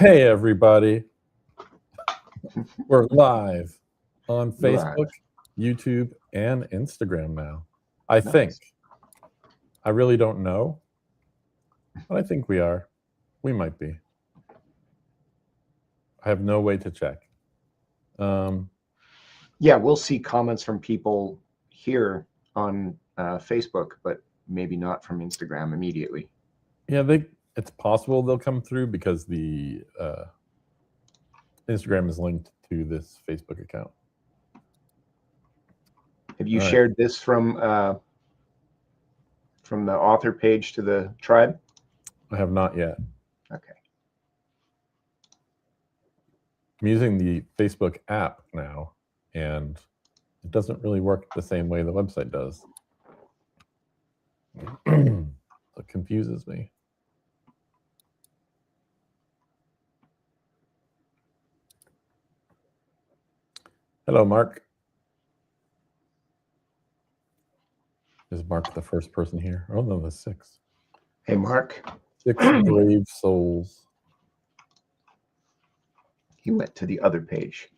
Hey, everybody. We're live on Live. Facebook, YouTube, and Instagram now. I think. I really don't know, but I think we are. We might be. I have no way to check. Yeah, we'll see comments from people here on Facebook, but maybe not from Instagram immediately. Yeah, it's possible they'll come through because the Instagram is linked to this Facebook account. Have you shared this from the author page to the tribe? I have not yet. Okay. I'm using the Facebook app now, and it doesn't really work the same way the website does. It confuses me. Hello, Mark. Is Mark the first person here? Oh, no, there's 6. Hey, Mark. 6 brave souls. He went to the other page,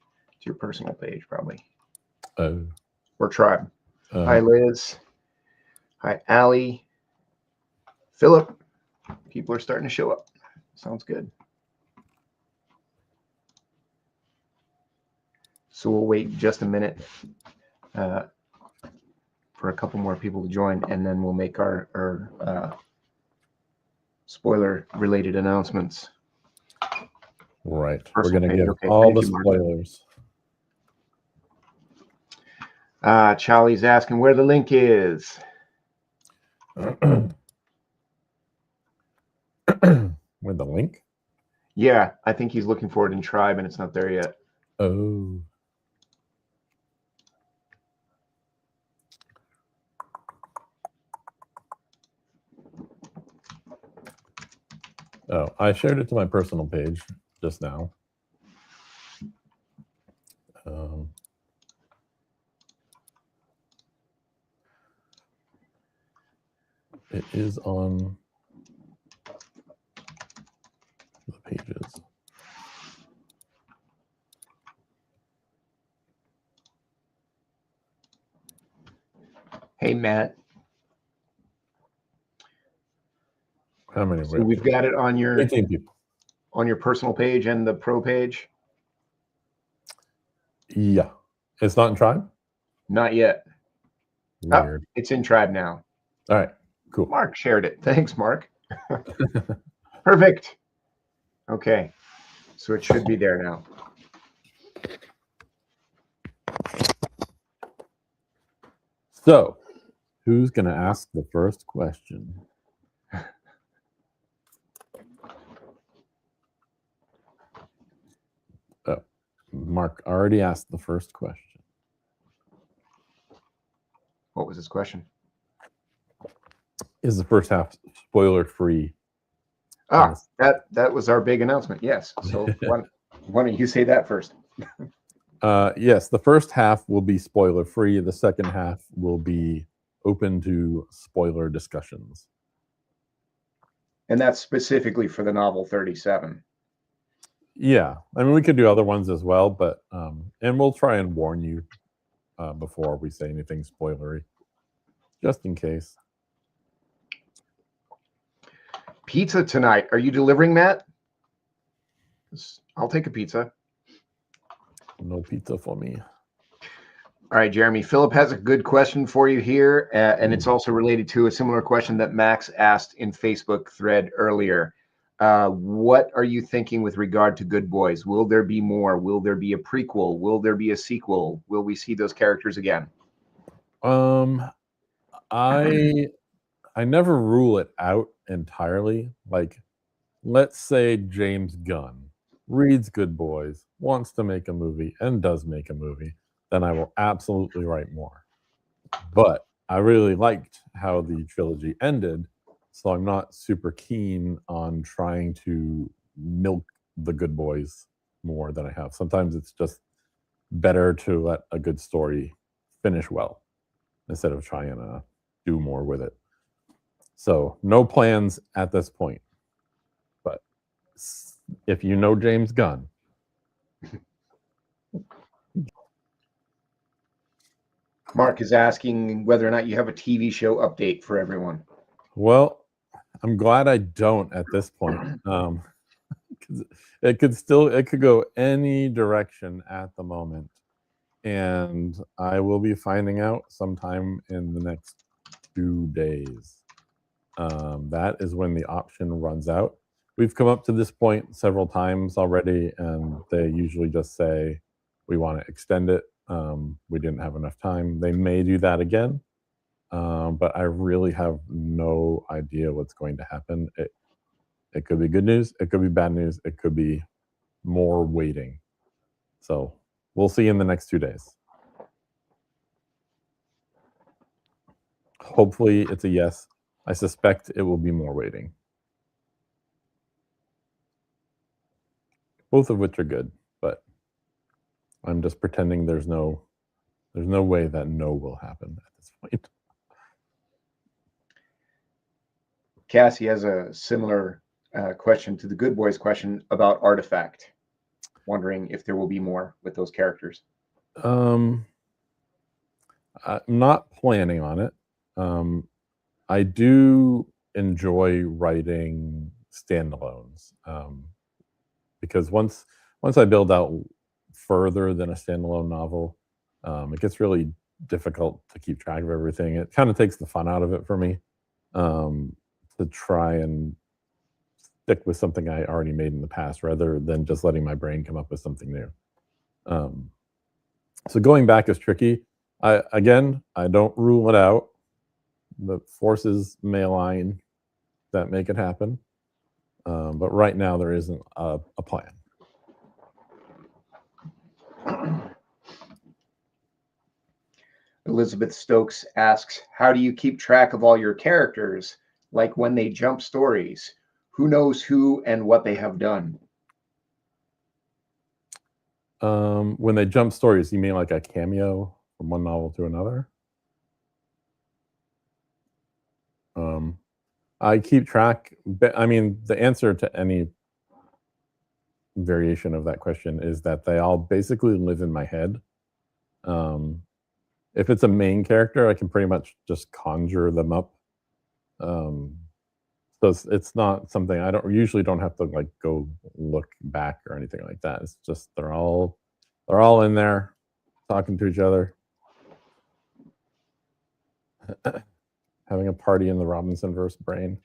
to your personal page, probably. Oh. Or tribe. Hi, Liz. Hi, Allie. Philip. People are starting to show up. Sounds good. So we'll wait just a minute for a couple more people to join, and then we'll make our spoiler-related announcements. Right. We're going to give all the spoilers. Charlie's asking where the link is. Where the link? Yeah, I think he's looking for it in Tribe, and it's not there yet. Oh. Oh, I shared it to my personal page just now. It is on the pages. Hey, Matt. How many? So we've got it on your 18 people. On your personal page and the pro page? Yeah. It's not in Tribe? Not yet. Weird. Oh, it's in Tribe now. All right. Cool. Mark shared it. Thanks, Mark. Perfect. Okay. So it should be there now. So, who's going to ask the first question? Oh, Mark already asked the first question. What was his question? Is the first half spoiler-free? That was our big announcement. Yes. So why don't you say that first? Yes, the first half will be spoiler-free. The second half will be open to spoiler discussions. And that's specifically for the novel 37. Yeah, I mean, we could do other ones as well, but and we'll try and warn you before we say anything spoilery, just in case. Pizza tonight. Are you delivering, Matt? I'll take a pizza. No pizza for me. All right, Jeremy. Philip has a good question for you here, and it's also related to a similar question that Max asked in Facebook thread earlier. What are you thinking with regard to Good Boys? Will there be more? Will there be a prequel? Will there be a sequel? Will we see those characters again? I never rule it out entirely. Like, let's say James Gunn reads Good Boys, wants to make a movie, and does make a movie, then I will absolutely write more. But I really liked how the trilogy ended, so I'm not super keen on trying to milk the Good Boys more than I have. Sometimes it's just better to let a good story finish well instead of trying to do more with it. So no plans at this point, but If you know James Gunn. Mark is asking whether or not you have a TV show update for everyone. Well, I'm glad I don't at this point. 'Cause it could go any direction at the moment. And I will be finding out sometime in the next 2 days. That is when the option runs out. We've come up to this point several times already, and they usually just say, "We wanna extend it. We didn't have enough time." They may do that again, but I really have no idea what's going to happen. It could be good news, it could be bad news, it could be more waiting. So, we'll see in the next 2 days. Hopefully, it's a yes. I suspect it will be more waiting. Both of which are good, but I'm just pretending there's no way that no will happen at this point. Cassie has a similar question to the Good Boys question about Artifact. Wondering if there will be more with those characters. I'm not planning on it. I do enjoy writing standalones, because once I build out further than a standalone novel, it gets really difficult to keep track of everything. It kind of takes the fun out of it for me, to try and stick with something I already made in the past rather than just letting my brain come up with something new. So going back is tricky. I don't rule it out. The forces may align that make it happen, but right now there isn't a plan. Elizabeth Stokes asks, how do you keep track of all your characters? Like when they jump stories, who knows who and what they have done? When they jump stories, you mean like a cameo from one novel to another? I keep track, but I mean, the answer to any variation of that question is that they all basically live in my head. If it's a main character, I can pretty much just conjure them up. So it's not something I don't have to like go look back or anything like that. It's just they're all in there talking to each other, having a party in the Robinsonverse brain.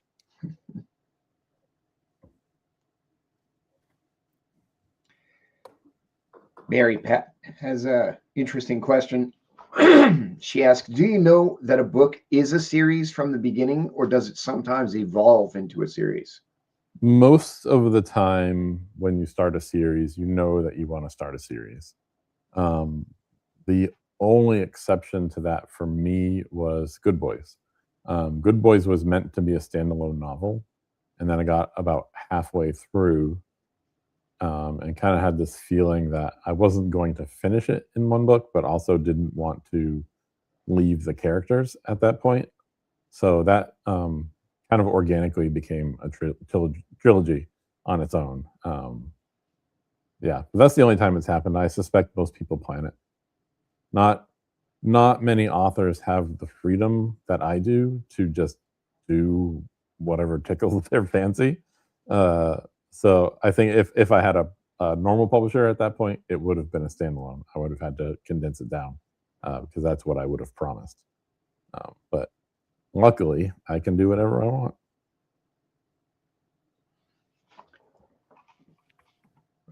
Mary Pat has a interesting question. She asks, do you know that a book is a series from the beginning, or does it sometimes evolve into a series? Most of the time when you start a series, you know that you want to start a series. The only exception to that for me was Good Boys. Good Boys was meant to be a standalone novel, and then I got about halfway through, and kind of had this feeling that I wasn't going to finish it in one book, but also didn't want to leave the characters at that point. So that kind of organically became a trilogy on its own. Yeah, but that's the only time it's happened. I suspect most people plan it. Not many authors have the freedom that I do to just do whatever tickles their fancy. So I think if I had a normal publisher at that point, it would have been a standalone. I would have had to condense it down, because that's what I would have promised. But luckily, I can do whatever I want.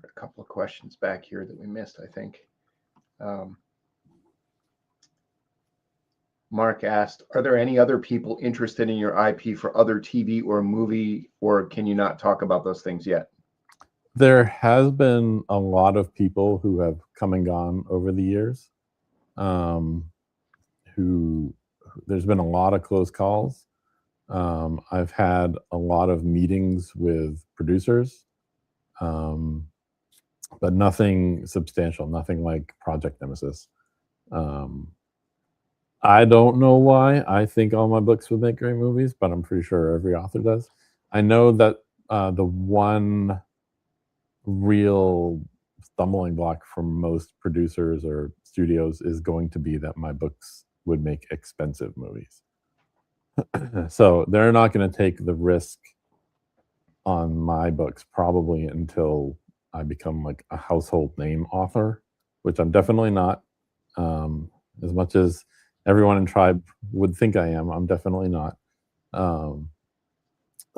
A couple of questions back here that we missed, I think. Mark asked, are there any other people interested in your IP for other TV or movie, or can you not talk about those things yet? There has been a lot of people who have come and gone over the years. There's been a lot of close calls. I've had a lot of meetings with producers, but nothing substantial, nothing like Project Nemesis. I don't know why. I think all my books would make great movies, but I'm pretty sure every author does. I know that the one real stumbling block for most producers or studios is going to be that my books would make expensive movies. So they're not going to take the risk on my books probably until I become like a household name author, which I'm definitely not. As much as everyone in Tribe would think I am, I'm definitely not.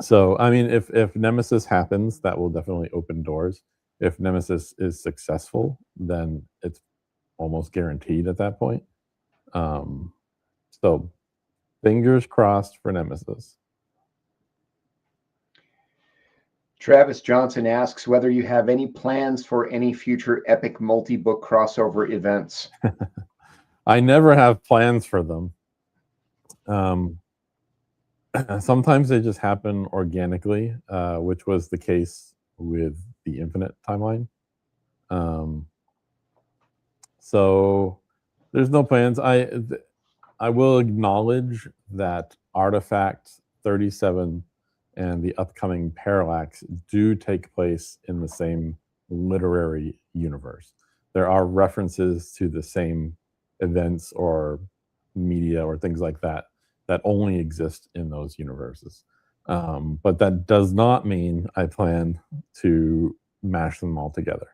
So I mean, if Nemesis happens, that will definitely open doors. If Nemesis is successful, then it's almost guaranteed at that point. So fingers crossed for Nemesis. Travis Johnson asks whether you have any plans for any future epic multi-book crossover events. I never have plans for them. Sometimes they just happen organically, which was the case with the Infinite timeline. So there's no plans. I will acknowledge that Artifact 37 and the upcoming Parallax do take place in the same literary universe. There are references to the same events or media or things like that that only exist in those universes. But that does not mean I plan to mash them all together.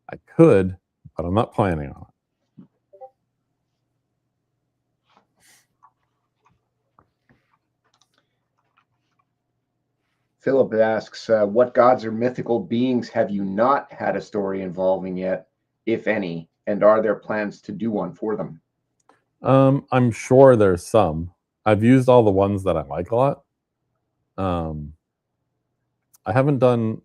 I could, but I'm not planning on it. Philip asks, what gods or mythical beings have you not had a story involving yet, if any, and are there plans to do one for them? I'm sure there's some. I've used all the ones that I like a lot. I haven't done.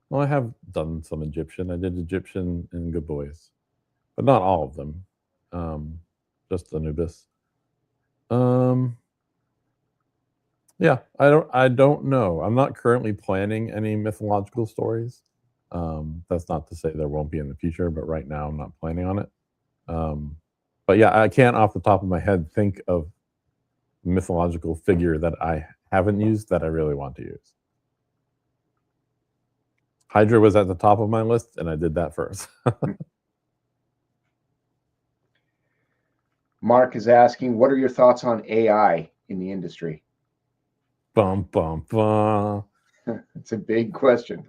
Well, I have done some Egyptian. I did Egyptian in Good Boys, but not all of them. Just Anubis. Yeah, I don't know. I'm not currently planning any mythological stories. That's not to say there won't be in the future, but right now I'm not planning on it. But yeah, I can't off the top of my head think of mythological figure that I haven't used that I really want to use. Hydra was at the top of my list, and I did that first. Mark is asking, what are your thoughts on AI in the industry? Bum bum bum. It's a big question.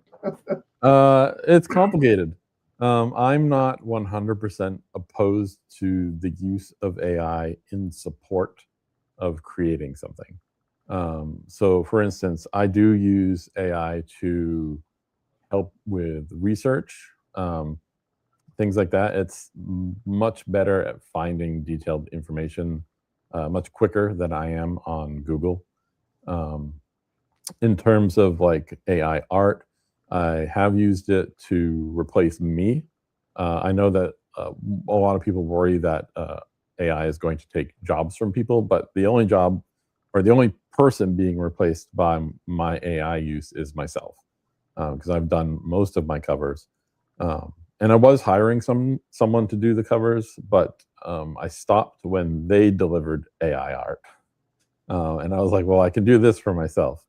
It's complicated. I'm not 100% opposed to the use of AI in support of creating something. So, for instance, I do use AI to help with research, things like that. It's much better at finding detailed information much quicker than I am on Google. In terms of like AI art, I have used it to replace me. I know that a lot of people worry that AI is going to take jobs from people, but the only job or the only person being replaced by my AI use is myself, because I've done most of my covers. And I was hiring someone to do the covers, but I stopped when they delivered AI art. And I was like, well, I can do this for myself.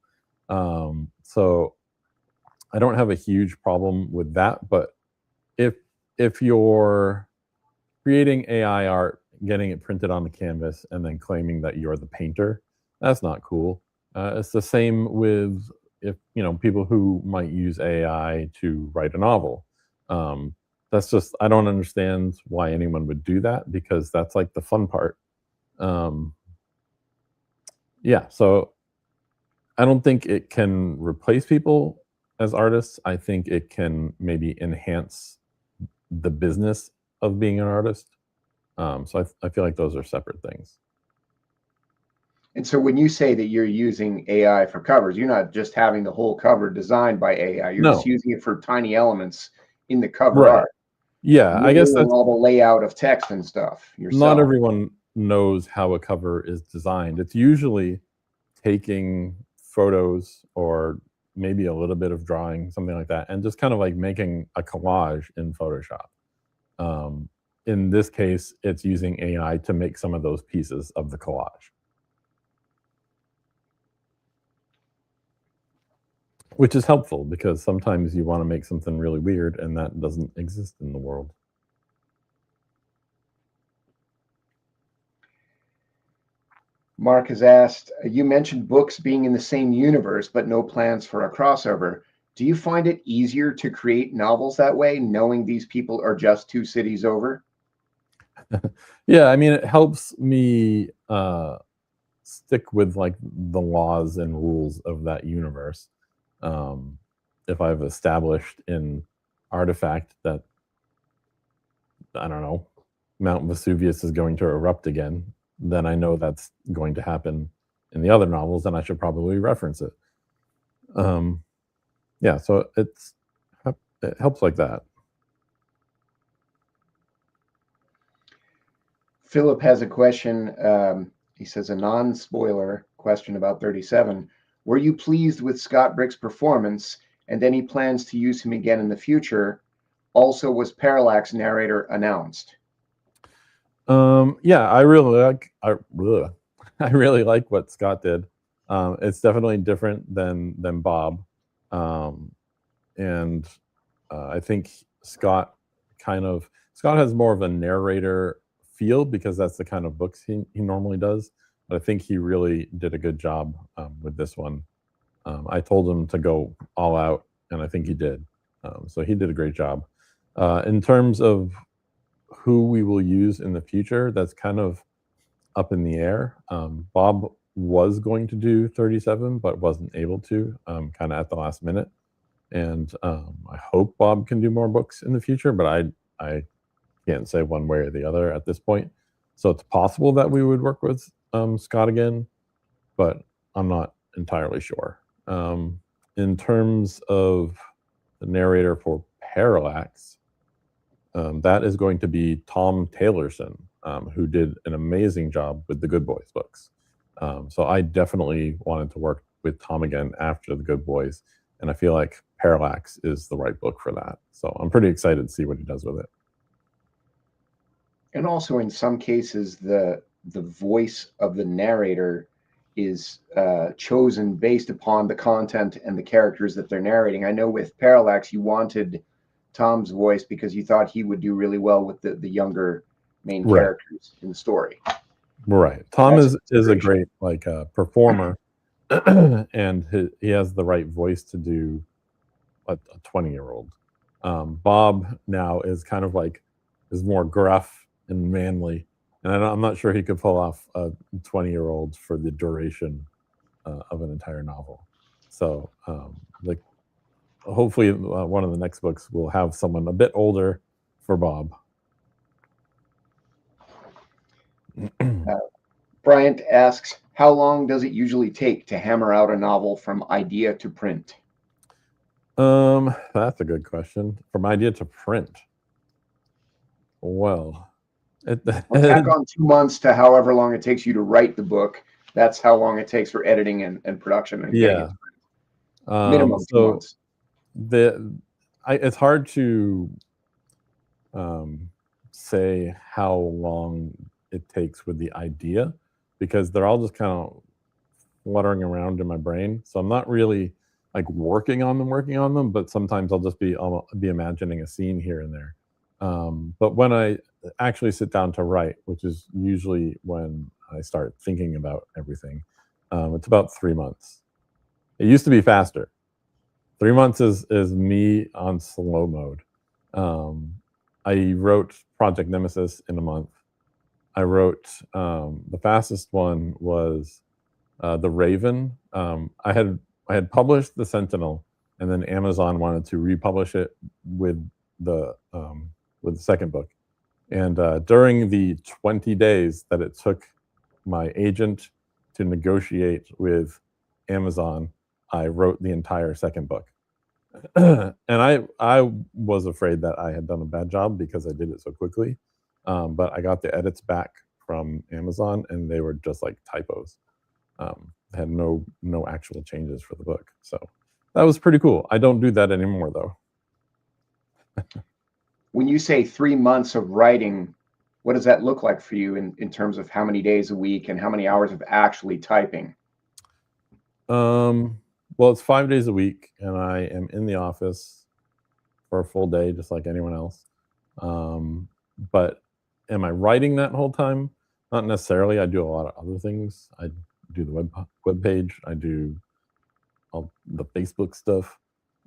So I don't have a huge problem with that. But if you're creating AI art, getting it printed on the canvas, and then claiming that you're the painter, that's not cool. It's the same with if people who might use AI to write a novel. That's just I don't understand why anyone would do that because that's like the fun part. Yeah, so I don't think it can replace people as artists. I think it can maybe enhance the business of being an artist. So I feel like those are separate things. And so when you say that you're using AI for covers, you're not just having the whole cover designed by AI. You're just No, using it for tiny elements in the cover right. art. Yeah, I You're guess doing that's all the layout of text and stuff not yourself. everyone knows how a cover is designed. It's usually taking photos or maybe a little bit of drawing, something like that, and just kind of like making a collage in Photoshop. In this case, it's using AI to make some of those pieces of the collage. which is helpful because sometimes you want to make something really weird and that doesn't exist in the world. Mark has asked, you mentioned books being in the same universe, but no plans for a crossover. Do you find it easier to create novels that way, knowing these people are just two cities over? Yeah, I mean, it helps me stick with like the laws and rules of that universe. Um, if I've established in Artifact that, I don't know, Mount Vesuvius is going to erupt again, then I know that's going to happen in the other novels, and I should probably reference it. Um, yeah, so it helps like that. Philip has a question. He says, a non spoiler question about 37. Were you pleased with Scott Brick's performance and any plans to use him again in the future? Also, was Parallax narrator announced? Yeah, I really like what Scott did. It's definitely different than Bob, um, and I think Scott has more of a narrator feel because that's the kind of books he normally does. But I think he really did a good job with this one. I told him to go all out, and I think he did. So he did a great job. In terms of who we will use in the future, that's kind of up in the air. Bob was going to do 37, but wasn't able to, kind of at the last minute. And I hope Bob can do more books in the future, but I can't say one way or the other at this point. So it's possible that we would work with Scott again, but I'm not entirely sure. In terms of the narrator for Parallax, that is going to be Tom Taylorson, who did an amazing job with the Good Boys books. So I definitely wanted to work with Tom again after the Good Boys, and I feel like Parallax is the right book for that. So I'm pretty excited to see what he does with it. And also, in some cases, the voice of the narrator is chosen based upon the content and the characters that they're narrating. I know with Parallax, you wanted Tom's voice because you thought he would do really well with the younger main Right, characters in the story. right. So Tom that's a is a consideration. great like performer, and he has the right voice to do a 20-year-old. Bob now is kind of like is more gruff and manly, and I'm not sure he could pull off a 20-year-old for the duration of an entire novel. So, like, hopefully, one of the next books will have someone a bit older for Bob. Uh, Bryant asks, how long does it usually take to hammer out a novel from idea to print? That's a good question. From idea to print, well, it, Or tack on 2 months to however long it takes you to write the book. That's how long it takes for editing and production and getting it yeah. to print. Minimum two So months. it's hard to um, say how long it takes with the idea because they're all just kind of fluttering around in my brain. So I'm not really like working on them, but sometimes I'll be imagining a scene here and there. But when I actually sit down to write, which is usually when I start thinking about everything, it's about 3 months. It used to be faster. 3 months is me on slow mode. Um, I wrote Project Nemesis in a month. I wrote the fastest one was The Raven. I had published The Sentinel, and then Amazon wanted to republish it with the with the second book. And during the 20 days that it took my agent to negotiate with Amazon, I wrote the entire second book. And I was afraid that I had done a bad job because I did it so quickly. But I got the edits back from Amazon, and they were just like typos. Had no actual changes for the book, so that was pretty cool. I don't do that anymore though. When you say 3 months of writing, what does that look like for you in terms of how many days a week and how many hours of actually typing? Um, Well, it's 5 days a week, and I am in the office for a full day, just like anyone else. But am I writing that whole time? Not necessarily. I do a lot of other things. I do the web page. I do all the Facebook stuff.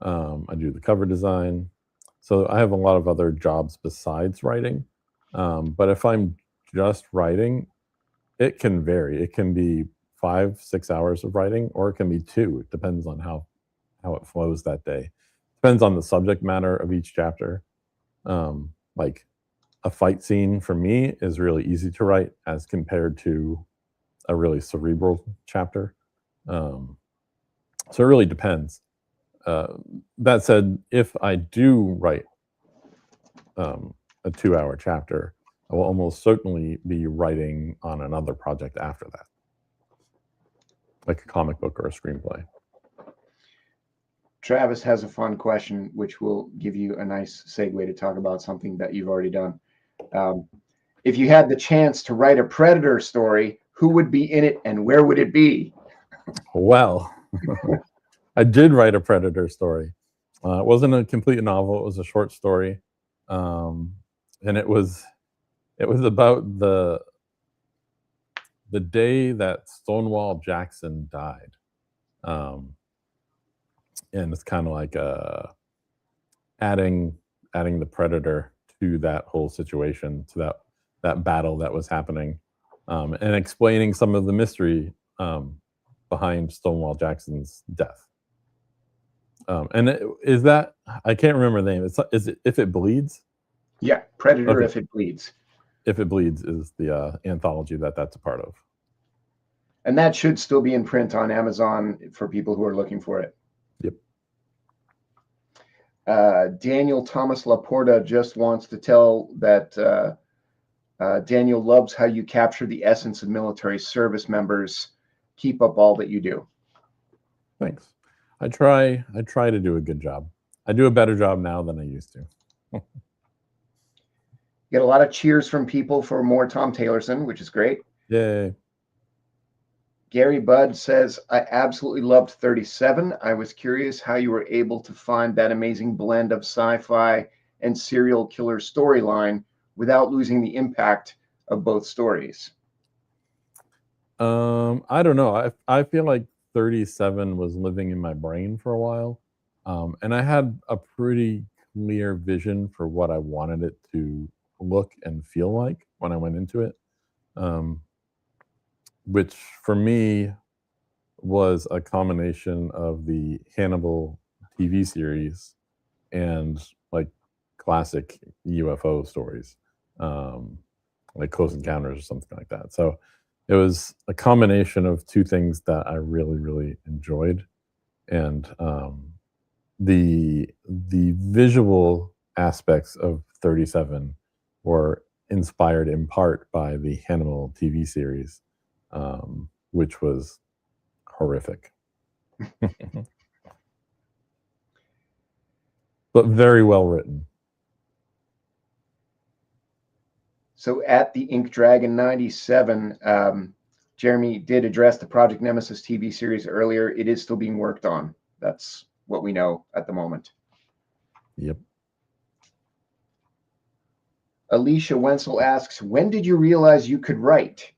I do the cover design. So I have a lot of other jobs besides writing. But if I'm just writing, it can vary. It can be 5, 6 hours of writing, or it can be 2. It depends on how it flows that day. Depends on the subject matter of each chapter. Like a fight scene for me is really easy to write as compared to a really cerebral chapter. So it really depends. That said, if I do write a 2-hour chapter, I will almost certainly be writing on another project after that, like a comic book or a screenplay. Travis has a fun question, which will give you a nice segue to talk about something that you've already done. If you had the chance to write a Predator story, who would be in it and where would it be? Well, I did write a Predator story. It wasn't a complete novel. It was a short story. And it was about the day that Stonewall Jackson died. And it's kind of like adding the Predator to that whole situation, to that battle that was happening, and explaining some of the mystery behind Stonewall Jackson's death. And is that, I can't remember the name. Is it If It Bleeds? Yeah, Predator. Okay. If It Bleeds. If It Bleeds is the anthology that's a part of. And that should still be in print on Amazon for people who are looking for it. Yep. Daniel Thomas Laporta just wants to tell that Daniel loves how you capture the essence of military service members. Keep up all that you do. Thanks. I try to do a good job. I do a better job now than I used to. Get a lot of cheers from people for more Tom Taylorson, which is great. Yay. Gary Budd says, I absolutely loved 37. I was curious how you were able to find that amazing blend of sci-fi and serial killer storyline without losing the impact of both stories. I don't know. I feel like 37 was living in my brain for a while. And I had a pretty clear vision for what I wanted it to look and feel like when I went into it. Which for me was a combination of the Hannibal TV series and like classic UFO stories, like Close Encounters or something like that. So it was a combination of two things that I really, really enjoyed, and the visual aspects of 37 were inspired in part by the Hannibal TV series, which was horrific. But very well written. So at the Ink Dragon 97, Jeremy did address the Project Nemesis TV series earlier. It is still being worked on. That's what we know at the moment. Yep. Alicia Wenzel asks, when did you realize you could write?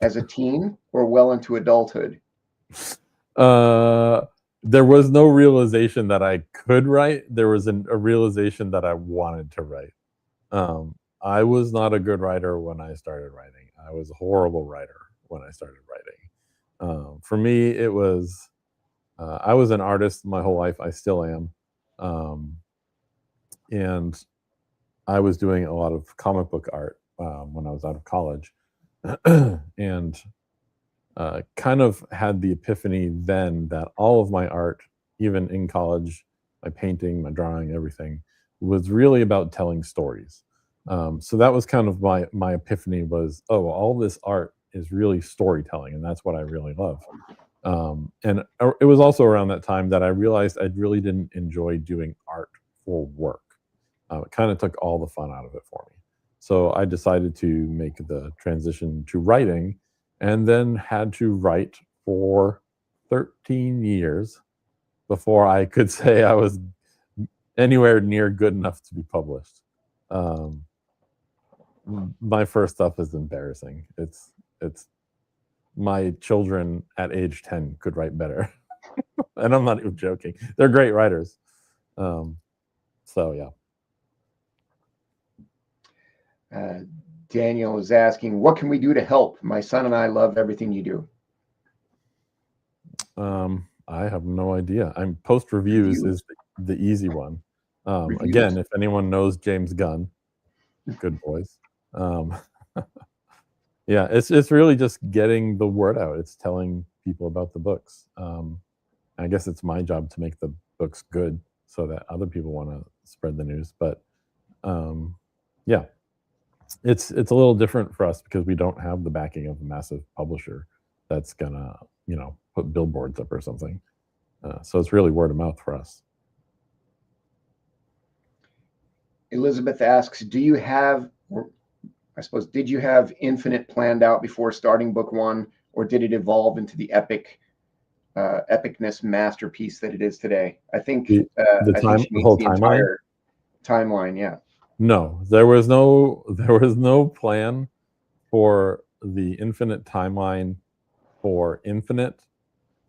As a teen or well into adulthood? There was no realization that I could write. There was a realization that I wanted to write. I was not a good writer when I started writing. I was a horrible writer when I started writing. For me, it was, I was an artist my whole life. I still am. And I was doing a lot of comic book art when I was out of college. And kind of had the epiphany then that all of my art, even in college, my painting, my drawing, everything, was really about telling stories. So that was kind of my epiphany was, oh, all this art is really storytelling, and that's what I really love. And it was also around that time that I realized I really didn't enjoy doing art for work. It kind of took all the fun out of it for me. So I decided to make the transition to writing, and then had to write for 13 years before I could say I was anywhere near good enough to be published. My first stuff is embarrassing. It's my children at age 10 could write better. And I'm not even joking. They're great writers. So yeah. Daniel is asking, what can we do to help? My son and I love everything you do. I have no idea. I'm post reviews is the easy one. Again, if anyone knows James Gunn, good boys. Yeah, it's really just getting the word out. It's telling people about the books. I guess it's my job to make the books good so that other people want to spread the news. But yeah, it's a little different for us because we don't have the backing of a massive publisher that's gonna, put billboards up or something. So it's really word of mouth for us. Elizabeth asks, did you have Infinite planned out before starting book one, or did it evolve into the epicness masterpiece that it is today? I think The whole entire timeline. Yeah. No, there was no plan for the Infinite timeline for Infinite,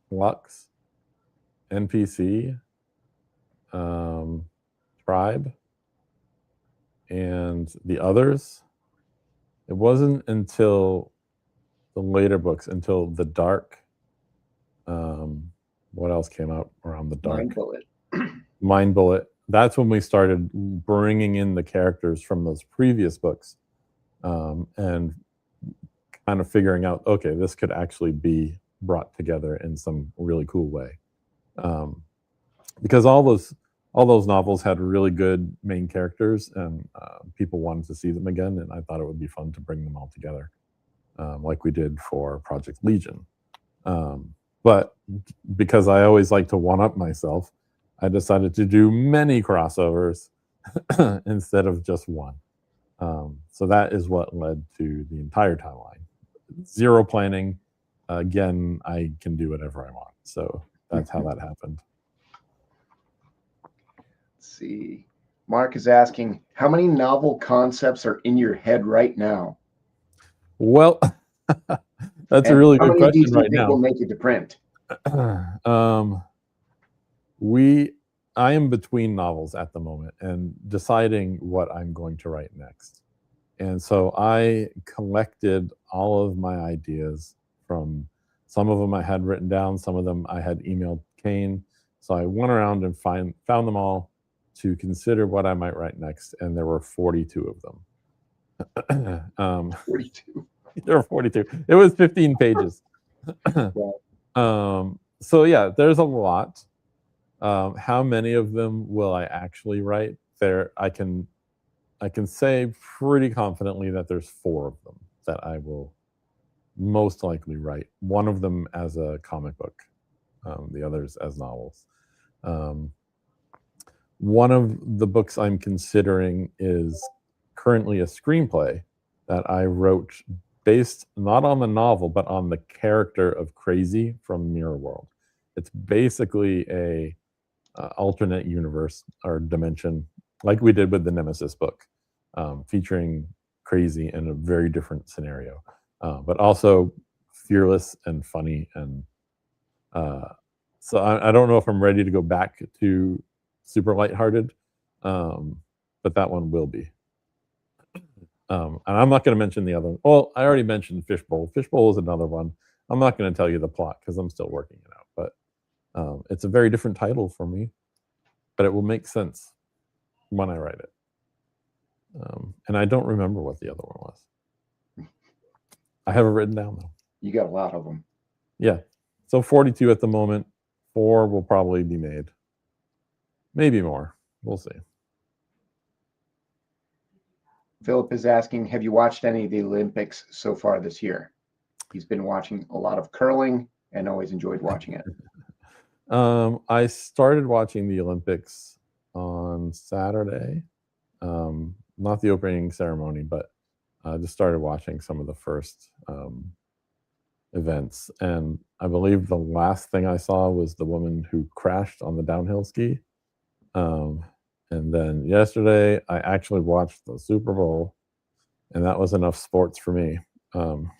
Lux, NPC, Tribe, and the others. It wasn't until the later books, until the Dark. What else came out around the Dark? Mind Bullet. That's when we started bringing in the characters from those previous books, and kind of figuring out, okay, this could actually be brought together in some really cool way. Because all those novels had really good main characters, and people wanted to see them again, and I thought it would be fun to bring them all together, like we did for Project Legion. But because I always like to one-up myself, I decided to do many crossovers instead of just one. So that is what led to the entire timeline. Zero planning. Again, I can do whatever I want. So that's how that happened. Let's see. Mark is asking, how many novel concepts are in your head right now? Well, that's a really good question right now. Will make it to print? I am between novels at the moment and deciding what I'm going to write next. And so I collected all of my ideas from, some of them I had written down, some of them I had emailed Kane. So I went around and found them all to consider what I might write next, and there were 42 of them. 42. There were 42. It was 15 pages. So yeah, there's a lot. How many of them will I actually write? I can say pretty confidently that there's 4 of them that I will most likely write. One of them as a comic book, the others as novels. One of the books I'm considering is currently a screenplay that I wrote based not on the novel, but on the character of Crazy from Mirror World. It's basically a alternate universe or dimension, like we did with the Nemesis book, featuring Crazy in a very different scenario, but also fearless and funny. And so I don't know if I'm ready to go back to super lighthearted, but that one will be. And I'm not going to mention the other one. Well, I already mentioned Fishbowl. Fishbowl is another one. I'm not going to tell you the plot because I'm still working it out, but it's a very different title for me, but it will make sense when I write it. And I don't remember what the other one was. I have it written down though. You got a lot of them. Yeah. So 42 at the moment. 4 will probably be made. Maybe more. We'll see. Philip is asking, have you watched any of the Olympics so far this year? He's been watching a lot of curling and always enjoyed watching it. I started watching the Olympics on Saturday. Not the opening ceremony, but I just started watching some of the first events, and I believe the last thing I saw was the woman who crashed on the downhill ski. Um, and then yesterday, I actually watched the Super Bowl, and that was enough sports for me. Um,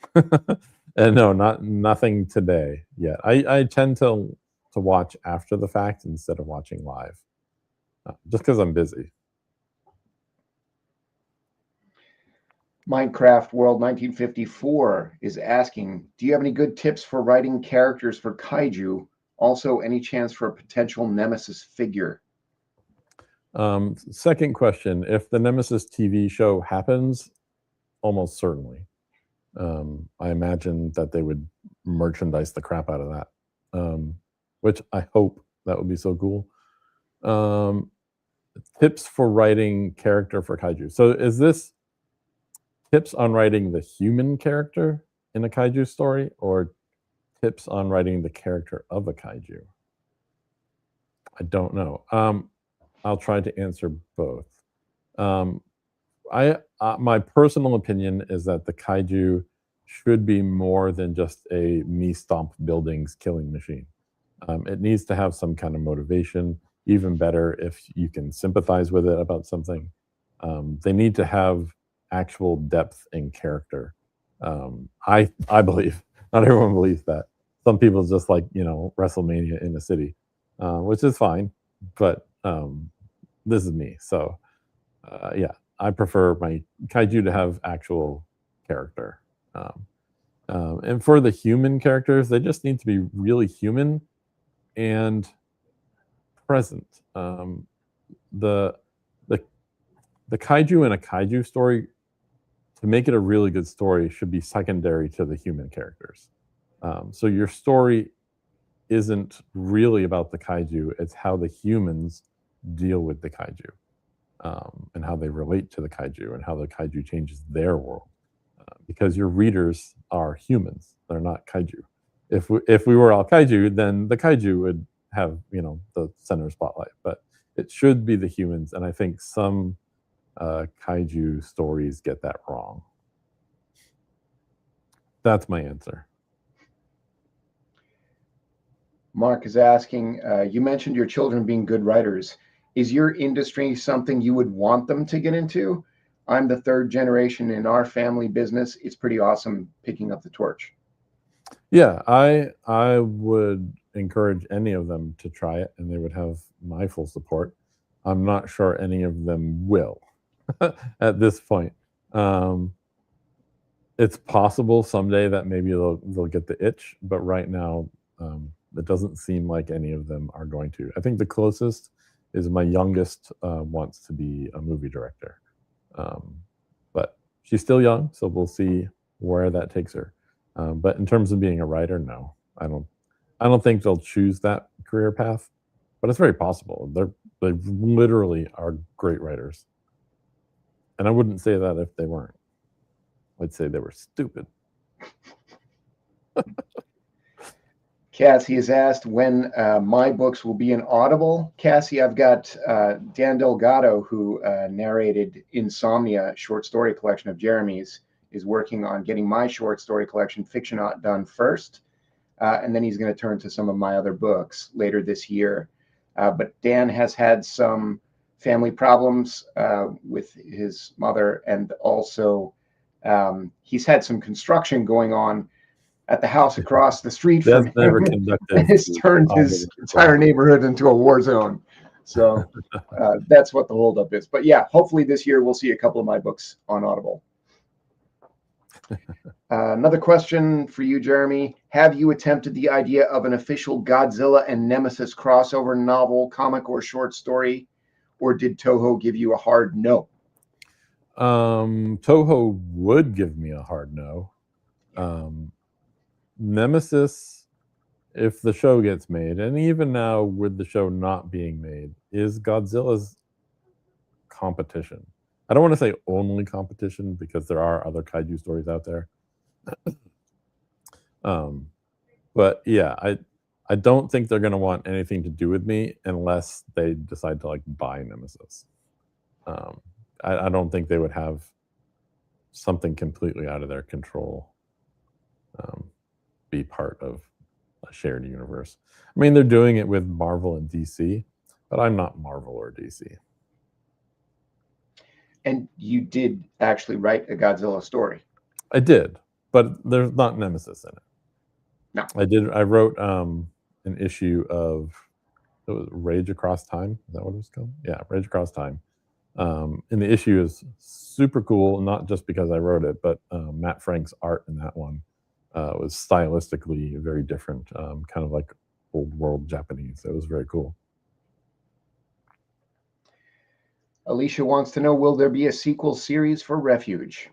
and no, nothing today yet. I tend to watch after the fact instead of watching live, just because I'm busy. Minecraft World 1954 is asking, do you have any good tips for writing characters for kaiju? Also, any chance for a potential nemesis figure? Second question: if the Nemesis TV show happens, almost certainly. I imagine that they would merchandise the crap out of that, which I hope that would be so cool. Um, Tips for writing character for kaiju. So is this tips on writing the human character in a kaiju story, or tips on writing the character of a kaiju? I don't know. I'll try to answer both. Um, I My personal opinion is that the kaiju should be more than just a me stomp buildings killing machine. It needs to have some kind of motivation. Even better if you can sympathize with it about something. They need to have actual depth and character. I believe not everyone believes that. Some people just like WrestleMania in the city, which is fine. But this is me, so yeah, I prefer my kaiju to have actual character. And for the human characters, they just need to be really human and present. The the the kaiju in a kaiju story, to make it a really good story, should be secondary to the human characters. So your story isn't really about the kaiju; it's how the humans deal with the kaiju, and how they relate to the kaiju, and how the kaiju changes their world. Because your readers are humans; they're not kaiju. If we were all kaiju, then the kaiju would have the center spotlight. But it should be the humans, and I think some kaiju stories get that wrong. That's my answer. Mark is asking, you mentioned your children being good writers. Is your industry something you would want them to get into? I'm the third generation in our family business. It's pretty awesome picking up the torch. Yeah, I would encourage any of them to try it, and they would have my full support. I'm not sure any of them will at this point. Um, it's possible someday that maybe they'll get the itch, but right now, it doesn't seem like any of them are going to. I think the closest is my youngest wants to be a movie director, um, but she's still young, so we'll see where that takes her. But in terms of being a writer, no, I don't. I don't think they'll choose that career path, but it's very possible. They literally are great writers, and I wouldn't say that if they weren't. I'd say they were stupid. Cassie has asked when my books will be in Audible. Cassie, I've got Dan Delgado, who narrated Insomnia short story collection of Jeremy's, is working on getting my short story collection, Fiction Not Done, first. And then he's going to turn to some of my other books later this year. But Dan has had some family problems with his mother, and also he's had some construction going on at the house across the street from That's never him. conductive. It's to turned his positive entire performance. neighborhood into a war zone. So that's what the holdup is. But yeah, hopefully this year we'll see a couple of my books on Audible. Another question for you, Jeremy. Have you attempted the idea of an official Godzilla and Nemesis crossover novel, comic, or short story? Or did Toho give you a hard no? Toho would give me a hard no. Nemesis, if the show gets made, and even now with the show not being made, is Godzilla's competition. I don't want to say only competition because there are other kaiju stories out there. But yeah, I don't think they're gonna want anything to do with me unless they decide to like buy Nemesis. Um, I don't think they would have something completely out of their control. Um, be part of a shared universe. I mean, they're doing it with Marvel and DC, but I'm not Marvel or DC. And you did actually write a Godzilla story. I did, but there's not Nemesis in it. No. I wrote an issue of it was Rage Across Time. Is that what it was called? Yeah, Rage Across Time. And the issue is super cool, not just because I wrote it, but Matt Frank's art in that one was stylistically very different, kind of like old world Japanese. It was very cool. Alicia wants to know, will there be a sequel series for Refuge?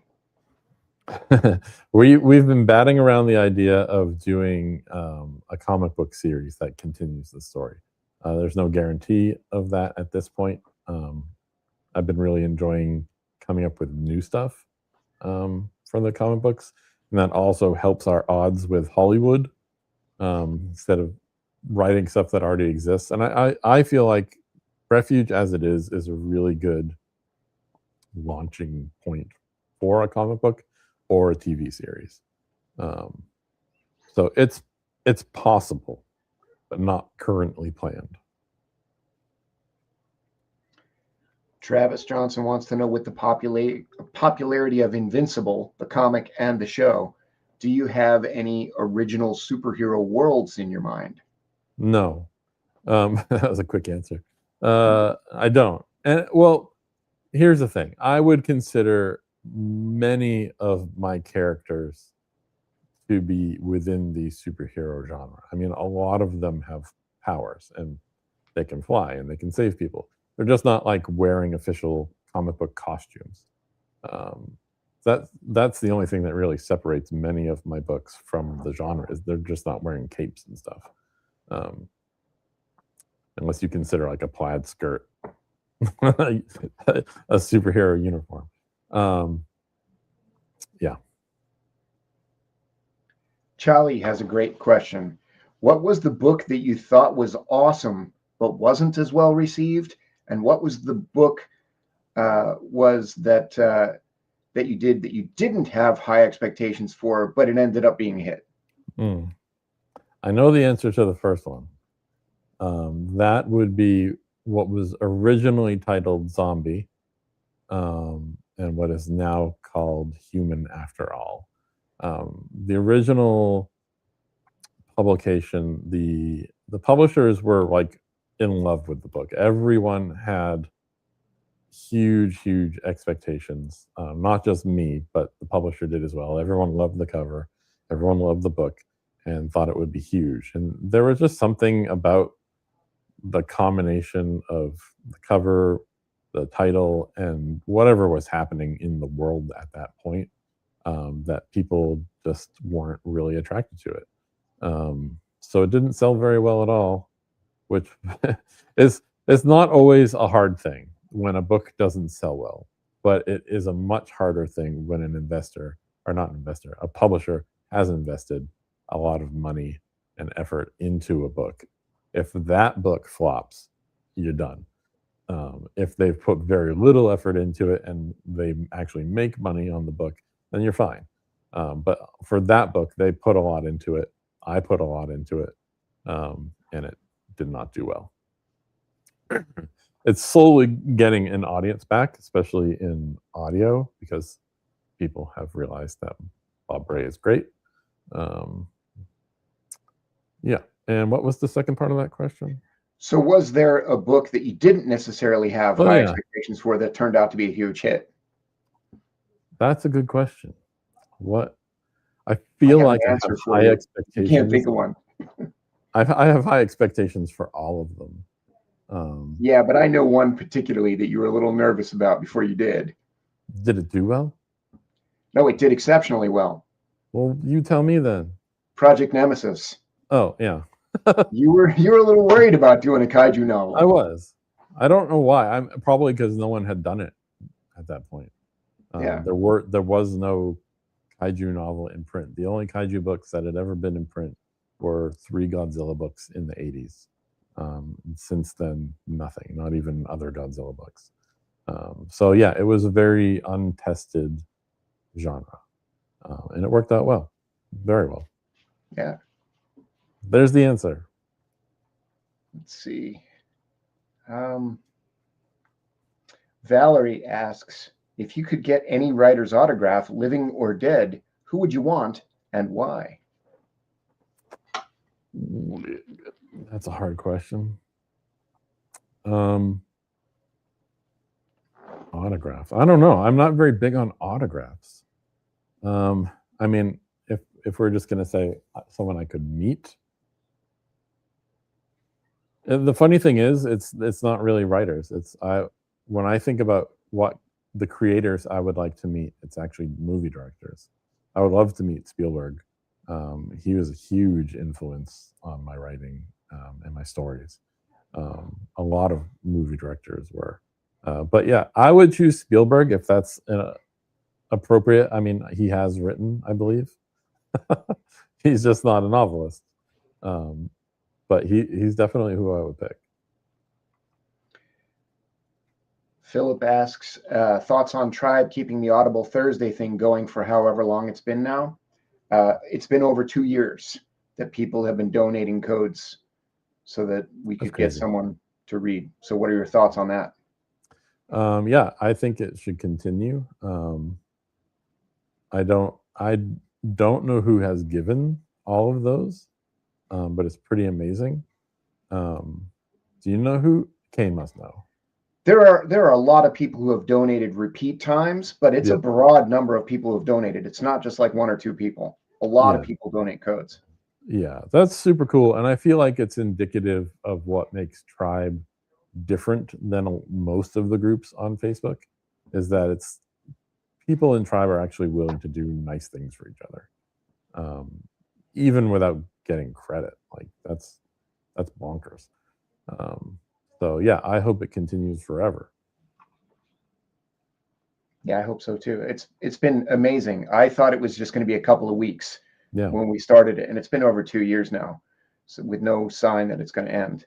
We've been batting around the idea of doing a comic book series that continues the story. There's no guarantee of that at this point. I've been really enjoying coming up with new stuff from the comic books, and that also helps our odds with Hollywood instead of writing stuff that already exists. And I feel like Refuge as it is a really good launching point for a comic book or a TV series. So it's possible, but not currently planned. Travis Johnson wants to know, with the popularity of Invincible, the comic and the show, do you have any original superhero worlds in your mind? No. That was a quick answer. I don't. And well, here's the thing. I would consider many of my characters to be within the superhero genre. I mean, a lot of them have powers and they can fly and they can save people. They're just not like wearing official comic book costumes. That's the only thing that really separates many of my books from the genre is they're just not wearing capes and stuff. Unless you consider like a plaid skirt a superhero uniform. Yeah. Charlie has a great question. What was the book that you thought was awesome but wasn't as well received? And what was the book that you did that you didn't have high expectations for, but it ended up being a hit? I know the answer to the first one. That would be what was originally titled Zombie, and what is now called Human After All. The original publication, the publishers were like in love with the book. Everyone had huge expectations. Not just me, but the publisher did as well. Everyone loved the cover. Everyone loved the book and thought it would be huge. And there was just something about the combination of the cover, the title, and whatever was happening in the world at that point that people just weren't really attracted to it. So it didn't sell very well at all, which is not always a hard thing when a book doesn't sell well, but it is a much harder thing when a publisher has invested a lot of money and effort into a book. If that book flops, you're done. If they've put very little effort into it and they actually make money on the book, then you're fine. But for that book, they put a lot into it. I put a lot into it, and it did not do well. It's slowly getting an audience back, especially in audio, because people have realized that Bob Bray is great. Yeah. And what was the second part of that question? So was there a book that you didn't necessarily have high expectations for that turned out to be a huge hit? That's a good question. What I feel like I have high expectations. You can't think of one. I have high expectations for all of them. Yeah, but I know one particularly that you were a little nervous about before you did. Did it do well? No, it did exceptionally well. Well, you tell me then. Project Nemesis. Oh, yeah. You were a little worried about doing a kaiju novel. I was. I don't know why. I'm probably because no one had done it at that point. Yeah. There was no kaiju novel in print. The only kaiju books that had ever been in print were 3 Godzilla books in the 80s. Since then, nothing, not even other Godzilla books. So yeah, it was a very untested genre, and it worked out well, very well. Yeah. There's the answer. Let's see. Valerie asks, if you could get any writer's autograph, living or dead, who would you want and why? That's a hard question. Autographs. I don't know. I'm not very big on autographs. I mean, if we're just gonna say someone I could meet. The funny thing is, it's not really writers. When I think about what the creators I would like to meet, it's actually movie directors. I would love to meet Spielberg. He was a huge influence on my writing and my stories. A lot of movie directors were. But yeah, I would choose Spielberg if that's appropriate. I mean, he has written, I believe. He's just not a novelist. But he's definitely who I would pick. Philip asks, thoughts on Tribe keeping the Audible Thursday thing going for however long it's been now. It's been over 2 years that people have been donating codes so that we could get someone to read. So what are your thoughts on that? Yeah, I think it should continue. I don't know who has given all of those, but it's pretty amazing. Do you know who? Kane must know. There are a lot of people who have donated repeat times, but it's a broad number of people who have donated. It's not just like 1 or 2 people. A lot of people donate codes. Yeah, that's super cool, and I feel like it's indicative of what makes Tribe different than most of the groups on Facebook, is that it's people in Tribe are actually willing to do nice things for each other, even without getting credit. Like that's bonkers. So yeah, I hope it continues forever. Yeah, I hope so too. It's been amazing. I thought it was just going to be a couple of weeks when we started it, and it's been over 2 years now, so with no sign that it's going to end.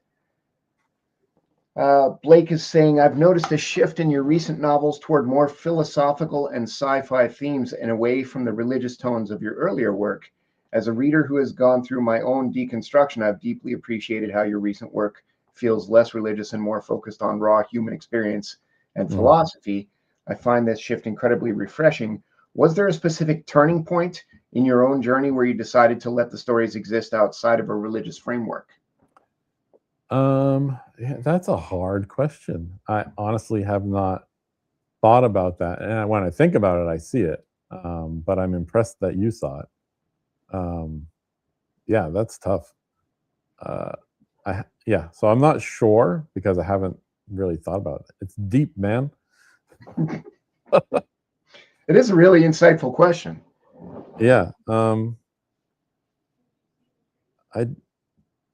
Blake is saying, I've noticed a shift in your recent novels toward more philosophical and sci-fi themes and away from the religious tones of your earlier work. As a reader who has gone through my own deconstruction, I've deeply appreciated how your recent work feels less religious and more focused on raw human experience and philosophy. I find this shift incredibly refreshing. Was there a specific turning point in your own journey where you decided to let the stories exist outside of a religious framework? Yeah, that's a hard question. I honestly have not thought about that, and when I think about it, I see it. But I'm impressed that you saw it. Yeah, that's tough. So I'm not sure because I haven't really thought about it. It's deep, man. It is a really insightful question. Yeah.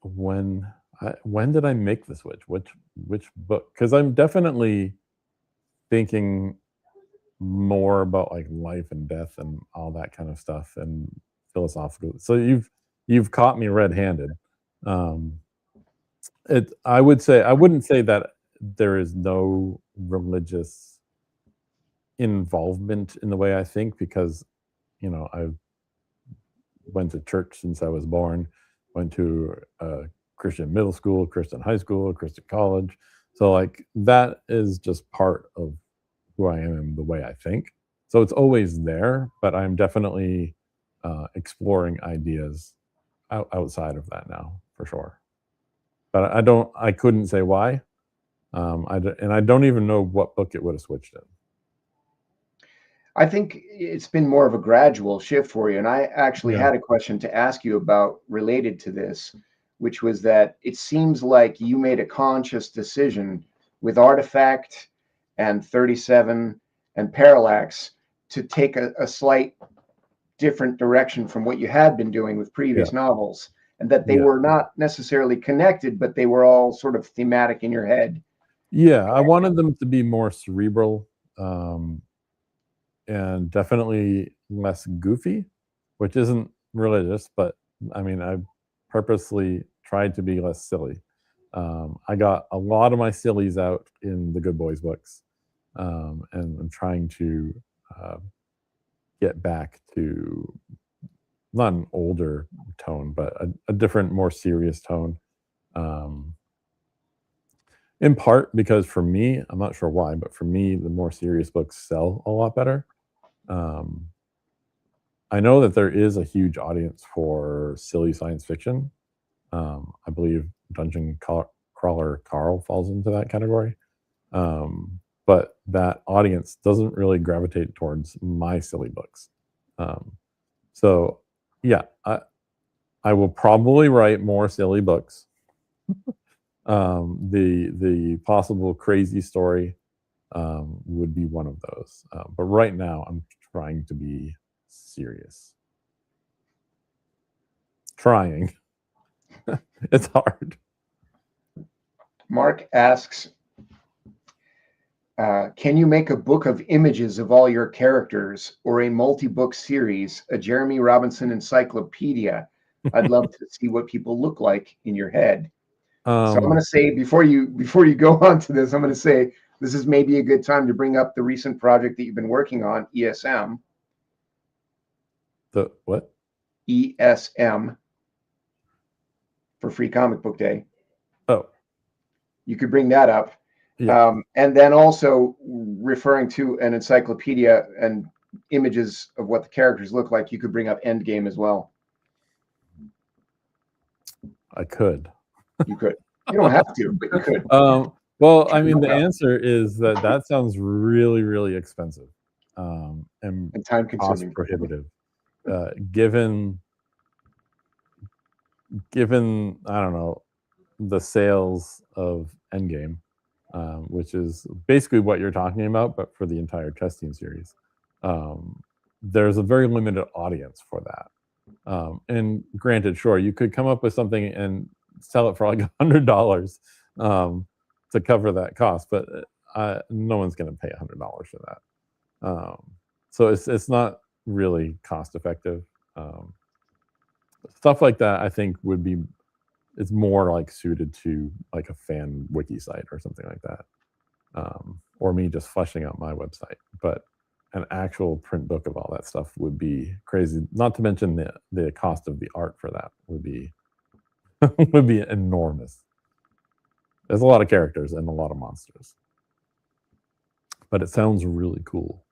When did I make the switch? Which book? Because I'm definitely thinking more about like life and death and all that kind of stuff and philosophical. So you've caught me red-handed. I wouldn't say that there is no religious involvement in the way I think, because I went to church since I was born, went to a Christian middle school, Christian high school, Christian college. So like that is just part of who I am and the way I think. So it's always there, but I'm definitely exploring ideas outside of that now for sure. But I couldn't say why. And I don't even know what book it would have switched in. I think it's been more of a gradual shift for you. And I actually had a question to ask you about related to this, which was that it seems like you made a conscious decision with Artifact and 37 and Parallax to take a slight different direction from what you had been doing with previous novels, and that they were not necessarily connected, but they were all sort of thematic in your head. Yeah, I wanted them to be more cerebral, and definitely less goofy, which isn't religious, but I mean, I purposely tried to be less silly. I got a lot of my sillies out in the Good Boys books, and I'm trying to get back to not an older tone, but a different, more serious tone. In part because for me, I'm not sure why, but for me, the more serious books sell a lot better. I know that there is a huge audience for silly science fiction. I believe Dungeon Crawler Carl falls into that category. But that audience doesn't really gravitate towards my silly books. So yeah, I will probably write more silly books. The possible crazy story would be one of those. But right now, I'm trying to be serious. Trying. It's hard. Mark asks, can you make a book of images of all your characters or a multi-book series, a Jeremy Robinson encyclopedia? I'd love to see what people look like in your head. So I'm going to say before you go on to this, I'm going to say this is maybe a good time to bring up the recent project that you've been working on, ESM. The what? ESM for Free Comic Book Day. Oh, you could bring that up. yeah. And then also referring to an encyclopedia and images of what the characters look like, you could bring up Endgame as well. I could. You could. You don't have to, but you could. Well, I mean, the answer is that sounds really, really expensive, and time cost consuming. prohibitive. Given I don't know, the sales of Endgame, which is basically what you're talking about, but for the entire testing series, there's a very limited audience for that. And granted, sure, you could come up with something and sell it for like $100 to cover that cost, but no one's going to pay $100 for that. So it's not really cost effective. Stuff like that, I think, would be, it's more like suited to like a fan wiki site or something like that, or me just fleshing out my website. But an actual print book of all that stuff would be crazy. Not to mention the cost of the art for that would be would be enormous. There's a lot of characters and a lot of monsters, but it sounds really cool.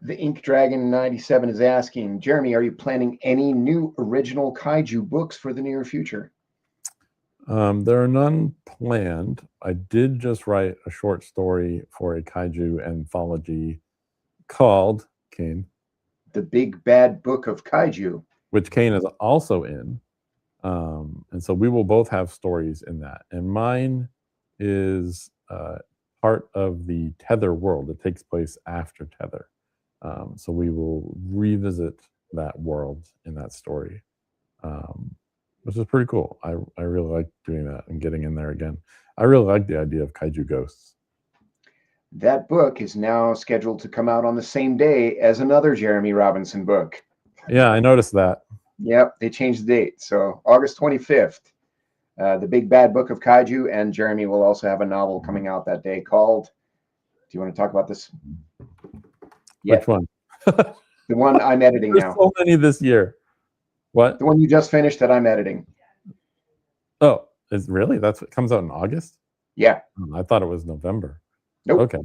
The Ink Dragon 97 is asking, Jeremy, are you planning any new original kaiju books for the near future? There are none planned. I did just write a short story for a kaiju anthology called Kane, The Big Bad Book of Kaiju, which Kane is also in. And so we will both have stories in that. And mine is part of the Tether world. It takes place after Tether. So we will revisit that world in that story, which is pretty cool. I really like doing that and getting in there again. I really like the idea of kaiju ghosts. That book is now scheduled to come out on the same day as another Jeremy Robinson book. Yeah, I noticed that. Yep, they changed the date. So August 25th, The Big Bad Book of Kaiju, and Jeremy will also have a novel coming out that day called, do you want to talk about this? Which one? The one I'm editing There's now. so many this year. What? The one you just finished that I'm editing. Oh, is really? That's what comes out in August? Yeah. I thought it was November. Nope. Okay.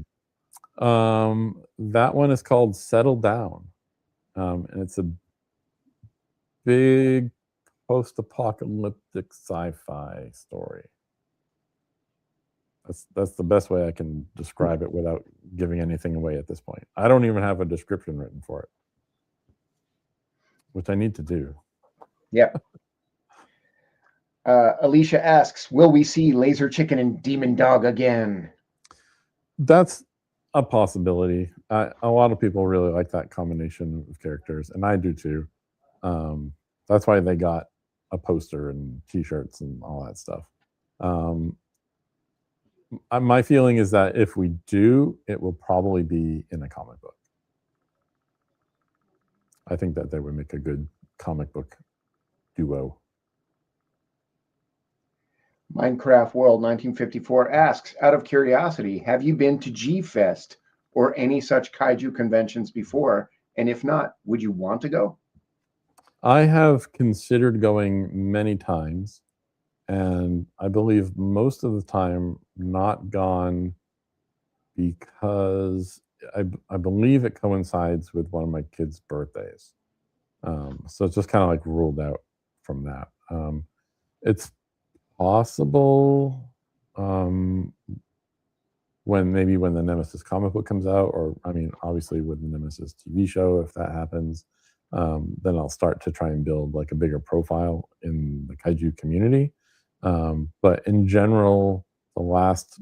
That one is called Settle Down. And it's a big post-apocalyptic sci-fi story. That's the best way I can describe it without giving anything away at this point. I don't even have a description written for it, which I need to do. Yep. Alicia asks, will we see Laser Chicken and Demon Dog again? That's a possibility. A lot of people really like that combination of characters, and I do too. That's why they got a poster and t-shirts and all that stuff. My feeling is that if we do, it will probably be in a comic book. I think that they would make a good comic book duo. Minecraft World 1954 asks, out of curiosity, have you been to G-Fest or any such kaiju conventions before? And if not, would you want to go? I have considered going many times, and I believe most of the time not gone because I believe it coincides with one of my kids' birthdays. So it's just kind of like ruled out from that. It's possible um, when the Nemesis comic book comes out, or I mean, obviously with the Nemesis TV show, if that happens, then I'll start to try and build like a bigger profile in the kaiju community. But in general, the last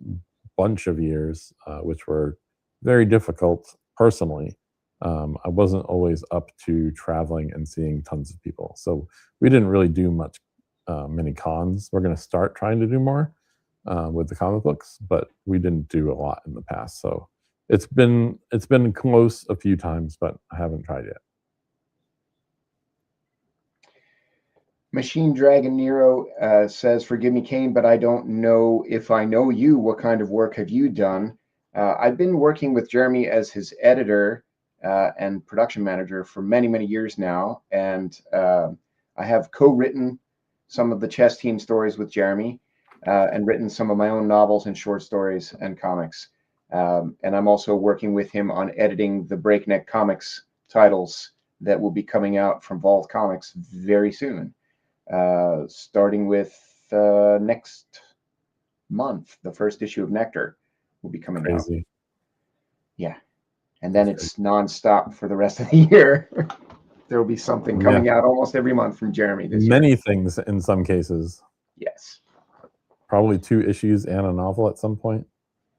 bunch of years, which were very difficult personally, I wasn't always up to traveling and seeing tons of people. So we didn't really do much many cons. We're going to start trying to do more with the comic books, but we didn't do a lot in the past. So it's been close a few times, but I haven't tried yet. Machine Dragon Nero says, forgive me, Kane, but I don't know if I know you. What kind of work have you done? I've been working with Jeremy as his editor and production manager for many, many years now. And I have co-written some of the chess team stories with Jeremy and written some of my own novels and short stories and comics. And I'm also working with him on editing the Breakneck Comics titles that will be coming out from Vault Comics very soon. Starting with next month, the first issue of Nectar will be coming out. Crazy. Yeah. And then it's nonstop for the rest of the year. There will be something coming out almost every month from Jeremy this year. Many things in some cases. Yes. Probably 2 issues and a novel at some point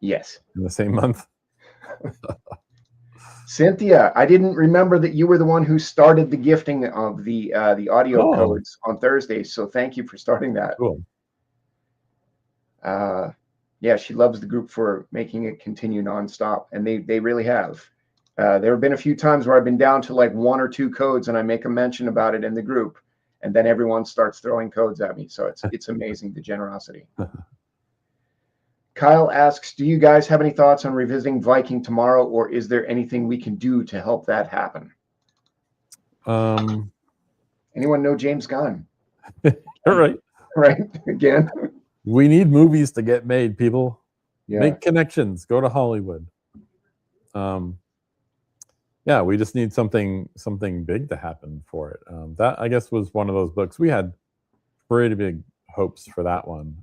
Yes. in the same month. Cynthia, I didn't remember that you were the one who started the gifting of the audio codes on Thursday. So thank you for starting that. Cool. Yeah, she loves the group for making it continue nonstop, and they really have. There have been a few times where I've been down to like 1 or 2 codes, and I make a mention about it in the group, and then everyone starts throwing codes at me. So it's amazing, the generosity. Kyle asks, do you guys have any thoughts on revisiting Viking tomorrow, or is there anything we can do to help that happen? Anyone know James Gunn? All right. Right. Again. We need movies to get made, people. Yeah. Make connections. Go to Hollywood. Yeah, we just need something big to happen for it. That, I guess, was one of those books. We had pretty big hopes for that one.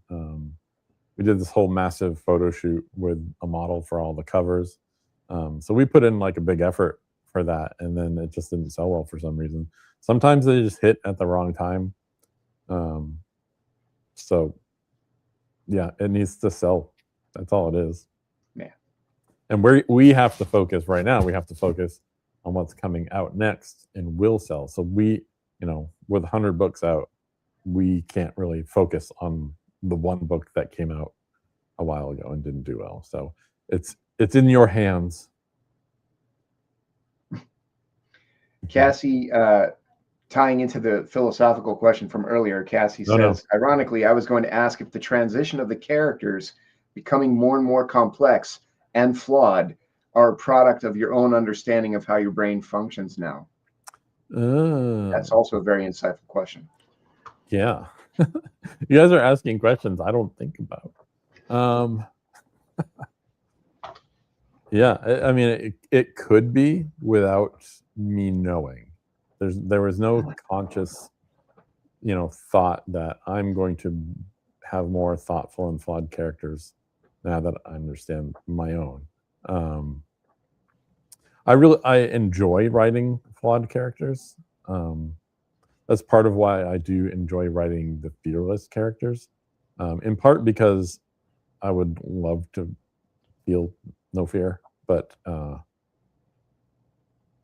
We did this whole massive photo shoot with a model for all the covers. So we put in like a big effort for that, and then it just didn't sell well for some reason. Sometimes they just hit at the wrong time. So yeah, it needs to sell. That's all it is. Yeah. And we have to focus right now. We have to focus on what's coming out next and will sell. So we, with 100 books out, we can't really focus on the one book that came out a while ago and didn't do well. So it's in your hands. Cassie, tying into the philosophical question from earlier, Cassie says, ironically, I was going to ask if the transition of the characters becoming more and more complex and flawed are a product of your own understanding of how your brain functions now. That's also a very insightful question. Yeah. You guys are asking questions I don't think about. Yeah, I mean, it could be without me knowing. There was no conscious, thought that I'm going to have more thoughtful and flawed characters now that I understand my own. I enjoy writing flawed characters. That's part of why I do enjoy writing the fearless characters, in part because I would love to feel no fear, but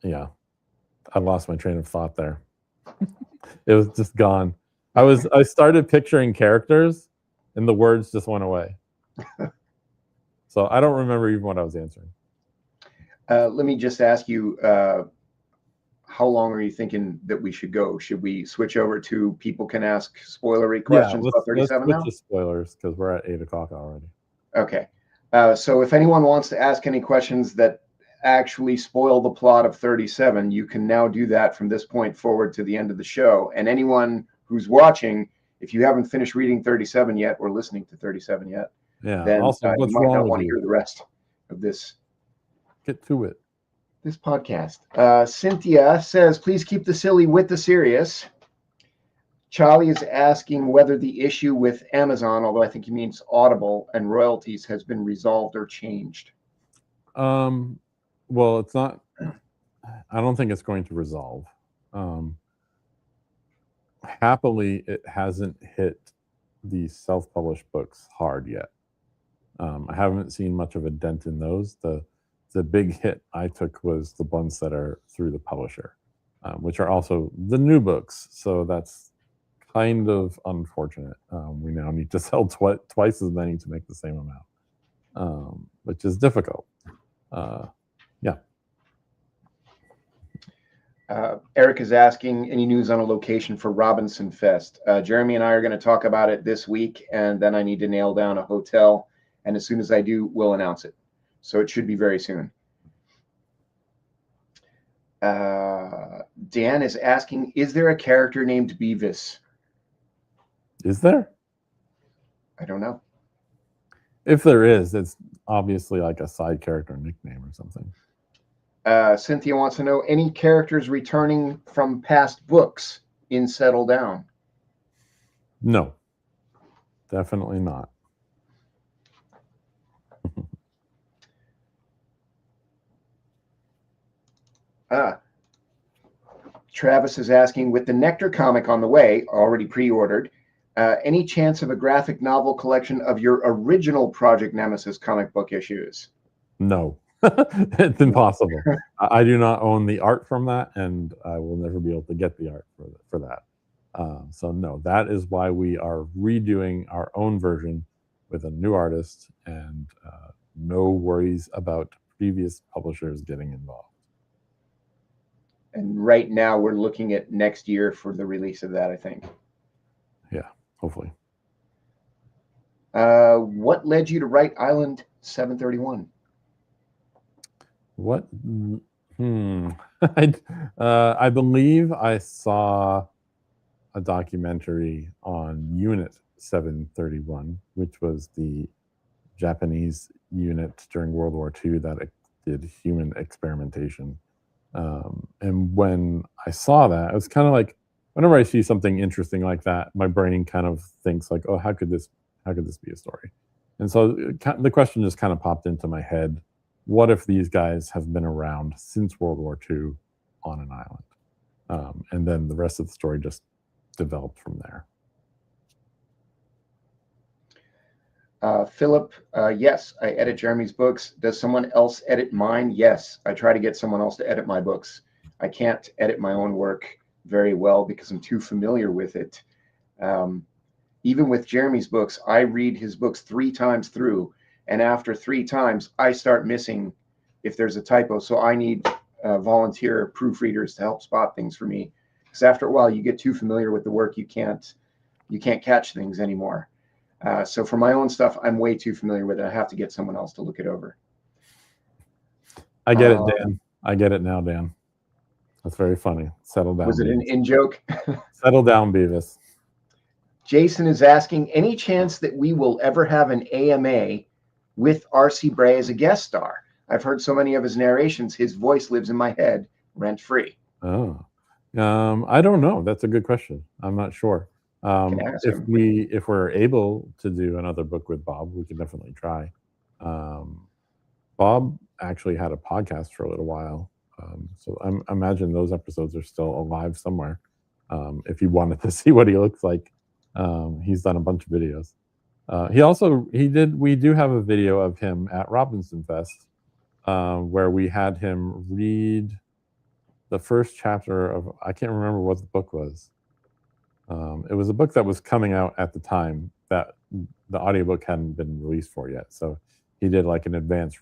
yeah, I lost my train of thought there. It was just gone. I started picturing characters and the words just went away. So I don't remember even what I was answering. Let me just ask you, how long are you thinking that we should go? Should we switch over to people can ask spoilery Yeah, questions let's about 37 switch now? to spoilers because we're at 8 o'clock already. Okay. So if anyone wants to ask any questions that actually spoil the plot of 37, you can now do that from this point forward to the end of the show. And anyone who's watching, if you haven't finished reading 37 yet or listening to 37 yet, Yeah. then Also, you what's might wrong not with want to you? hear the rest of this Get to it. podcast. Cynthia says, please keep the silly with the serious. Charlie is asking whether the issue with Amazon, although I think he means Audible and royalties, has been resolved or changed. Well, it's not. I don't think it's going to resolve. Happily, it hasn't hit the self-published books hard yet. I haven't seen much of a dent in those. The big hit I took was the ones that are through the publisher, which are also the new books. So that's kind of unfortunate. We now need to sell twice as many to make the same amount, which is difficult. Yeah. Eric is asking any news on a location for Robinson Fest. Jeremy and I are going to talk about it this week, and then I need to nail down a hotel. And as soon as I do, we'll announce it. So it should be very soon. Dan is asking, is there a character named Beavis? Is there? I don't know. If there is, it's obviously like a side character nickname or something. Cynthia wants to know any characters returning from past books in Settle Down. No, definitely not. Travis is asking, with the Nectar comic on the way, already pre-ordered, any chance of a graphic novel collection of your original Project Nemesis comic book issues? No, it's impossible. I do not own the art from that, and I will never be able to get the art for that. So no, that is why we are redoing our own version with a new artist, and no worries about previous publishers getting involved. And right now we're looking at next year for the release of that, I think. Yeah, hopefully. What led you to write Island 731? What? I believe I saw a documentary on Unit 731, which was the Japanese unit during World War II that did human experimentation. And when I saw that, it was kind of like, whenever I see something interesting like that, my brain kind of thinks like, oh, how could this be a story? And so the question just kind of popped into my head: what if these guys have been around since World War II on an island? And then the rest of the story just developed from there. Philip, yes, I edit Jeremy's books. Does someone else edit mine? Yes, I try to get someone else to edit my books. I can't edit my own work very well because I'm too familiar with it. Even with Jeremy's books, I read his books 3 times through, and after 3 times, I start missing if there's a typo. So I need volunteer proofreaders to help spot things for me. Because after a while, you get too familiar with the work, you can't catch things anymore. So for my own stuff, I'm way too familiar with it. I have to get someone else to look it over. I get it, Dan. I get it now, Dan. That's very funny. Settle down. Was it an in-joke? Settle down, Beavis. Jason is asking, any chance that we will ever have an AMA with R.C. Bray as a guest star? I've heard so many of his narrations, his voice lives in my head rent-free. Oh, I don't know. That's a good question. I'm not sure. If we're able to do another book with Bob, we can definitely try. Bob actually had a podcast for a little while, so I imagine those episodes are still alive somewhere. If you wanted to see what he looks like, he's done a bunch of videos. We do have a video of him at Robinson Fest, where we had him read the first chapter of, I can't remember what the book was. It was a book that was coming out at the time that the audiobook hadn't been released for yet. So he did like an advanced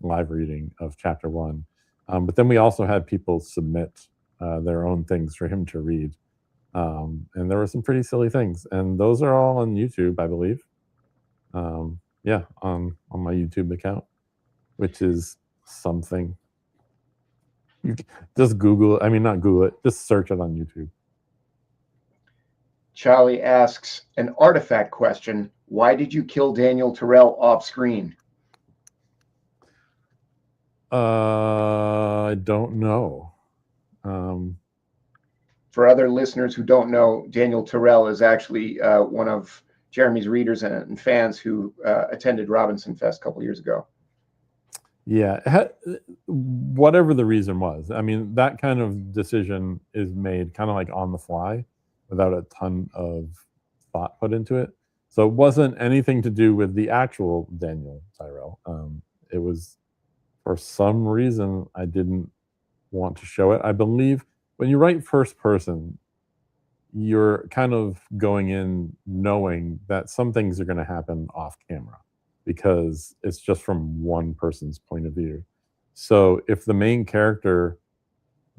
live reading of chapter 1. But then we also had people submit their own things for him to read. And there were some pretty silly things, and those are all on YouTube, I believe. Yeah, on my YouTube account, which is something. Just Google it. I mean, not Google it. Just search it on YouTube. Charlie asks an artifact question. Why did you kill Daniel Terrell off screen? I don't know. For other listeners who don't know, Daniel Terrell is actually one of Jeremy's readers and fans who attended Robinson Fest a couple years ago. Yeah, whatever the reason was. I mean, that kind of decision is made kind of like on the fly without a ton of thought put into it. So it wasn't anything to do with the actual Daniel Tyrell. It was for some reason I didn't want to show it. I believe when you write first person, you're kind of going in knowing that some things are going to happen off camera because it's just from one person's point of view. So if the main character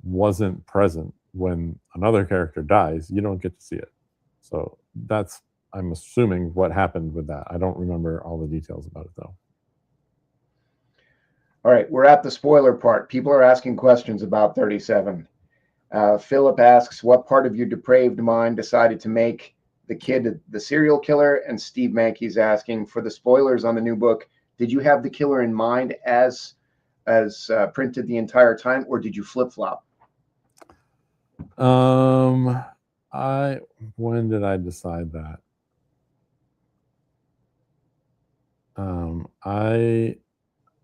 wasn't present when another character dies, you don't get to see it. So that's, I'm assuming, what happened with that. I don't remember all the details about it though. All right, we're at the spoiler part. People are asking questions about 37. Philip asks, what part of your depraved mind decided to make the kid the serial killer? And Steve Mankey's asking, for the spoilers on the new book, did you have the killer in mind as printed the entire time, or did you flip-flop? When did I decide that?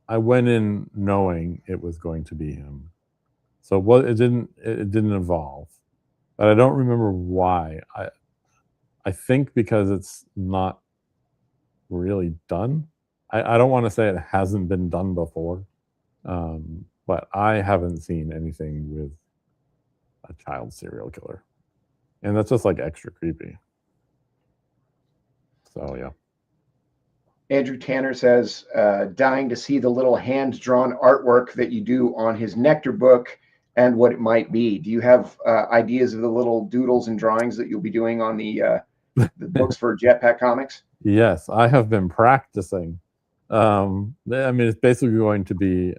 I went in knowing it was going to be him. So it didn't evolve. But I don't remember why. I think because it's not really done. I don't want to say it hasn't been done before. But I haven't seen anything with a child serial killer. And that's just like extra creepy. So yeah. Andrew Tanner says, dying to see the little hand-drawn artwork that you do on his Nectar book and what it might be. Do you have ideas of the little doodles and drawings that you'll be doing on the books for Jetpack Comics? Yes, I have been practicing. I mean, it's basically going to be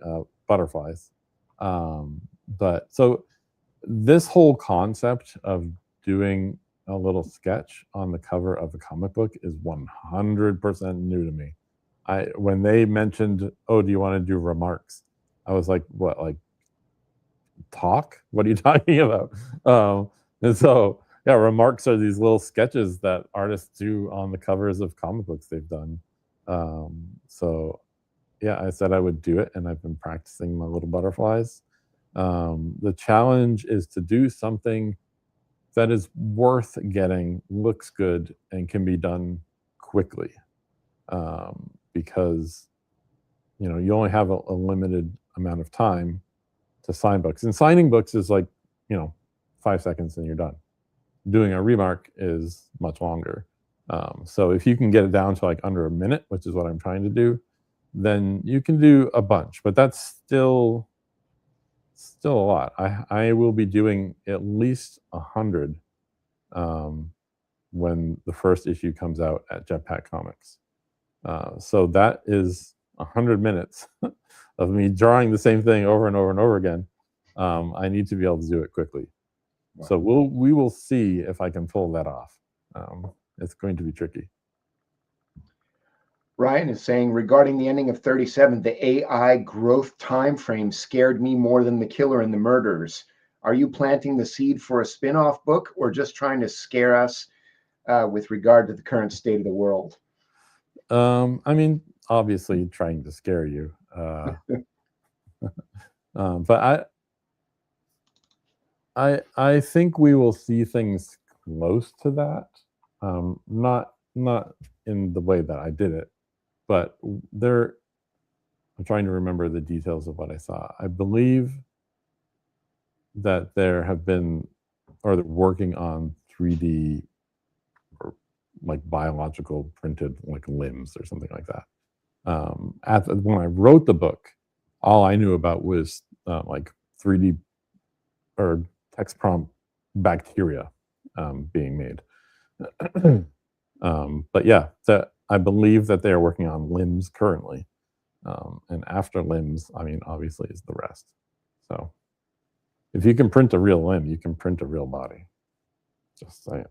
butterflies. But so this whole concept of doing a little sketch on the cover of a comic book is 100% new to me. When they mentioned, oh, do you want to do remarks? I was like, what, like talk? What are you talking about? And so, yeah, remarks are these little sketches that artists do on the covers of comic books they've done. So, yeah, I said I would do it, and I've been practicing my little butterflies. The challenge is to do something that is worth getting, looks good, and can be done quickly. Because, you know, you only have a limited amount of time to sign books. And signing books is like, you know, 5 seconds and you're done. Doing a remark is much longer. So if you can get it down to like under a minute, which is what I'm trying to do, then you can do a bunch. But that's still a lot. I will be doing at least 100 when the first issue comes out at Jetpack Comics. So that is 100 minutes of me drawing the same thing over and over and over again. I need to be able to do it quickly. Wow. So we will see if I can pull that off. It's going to be tricky. Ryan is saying, regarding the ending of 37, the AI growth time frame scared me more than the killer and the murders. Are you planting the seed for a spin-off book, or just trying to scare us with regard to the current state of the world? I mean, obviously trying to scare you. But I think we will see things close to that. Not in the way that I did it, but I'm trying to remember the details of what I saw. I believe that there have been, or they're working on 3D or like biological printed like limbs or something like that. When I wrote the book, all I knew about was like 3D or text prompt bacteria being made. But yeah, I believe that they are working on limbs currently. And after limbs, I mean, obviously, is the rest. So if you can print a real limb, you can print a real body. Just saying.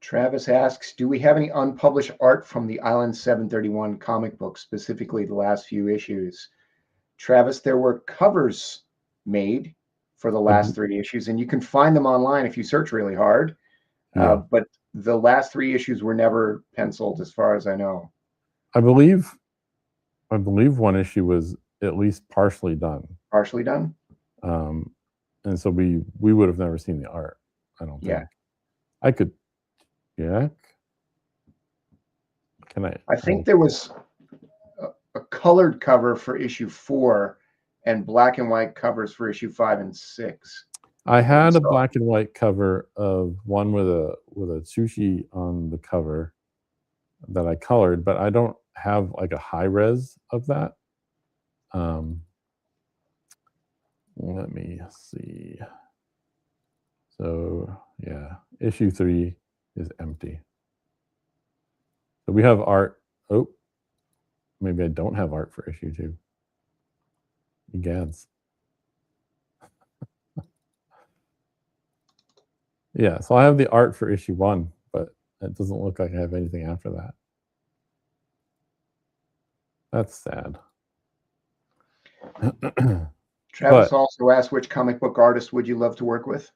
Travis asks, do we have any unpublished art from the Island 731 comic book, specifically the last few issues? Travis, there were covers made for the last 3 issues, and you can find them online if you search really hard. Yeah. But the last 3 issues were never penciled, as far as I know. I believe one issue was at least partially done. Partially done? And so we would have never seen the art, I don't think. I could check. Can I? I think there was a colored cover for issue 4 and black and white covers for issue 5 and 6. I had a black and white cover of one with a sushi on the cover that I colored, but I don't have like a high res of that. Let me see. So yeah, issue 3 is empty. So we have art. Oh, maybe I don't have art for issue 2. Egads. Yeah, so I have the art for issue 1, but it doesn't look like I have anything after that. That's sad. Travis also asked, which comic book artist would you love to work with?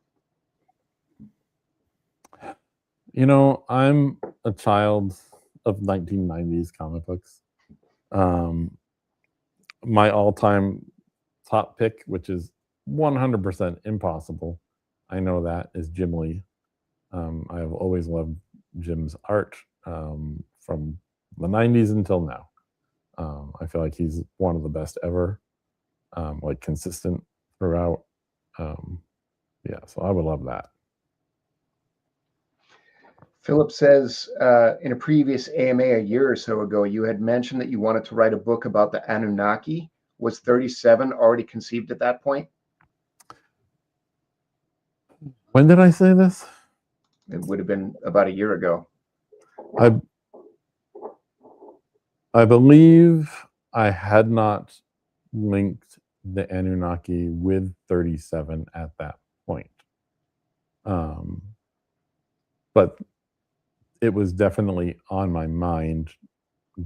You know, I'm a child of 1990s comic books. My all-time top pick, which is 100% impossible, I know that, is Jim Lee. I have always loved Jim's art from the 90s until now. I feel like he's one of the best ever, like consistent throughout. Yeah, so I would love that. Philip says, in a previous AMA a year or so ago, you had mentioned that you wanted to write a book about the Anunnaki. Was 37 already conceived at that point? When did I say this? It would have been about a year ago. I believe I had not linked the Anunnaki with 37 at that point. But it was definitely on my mind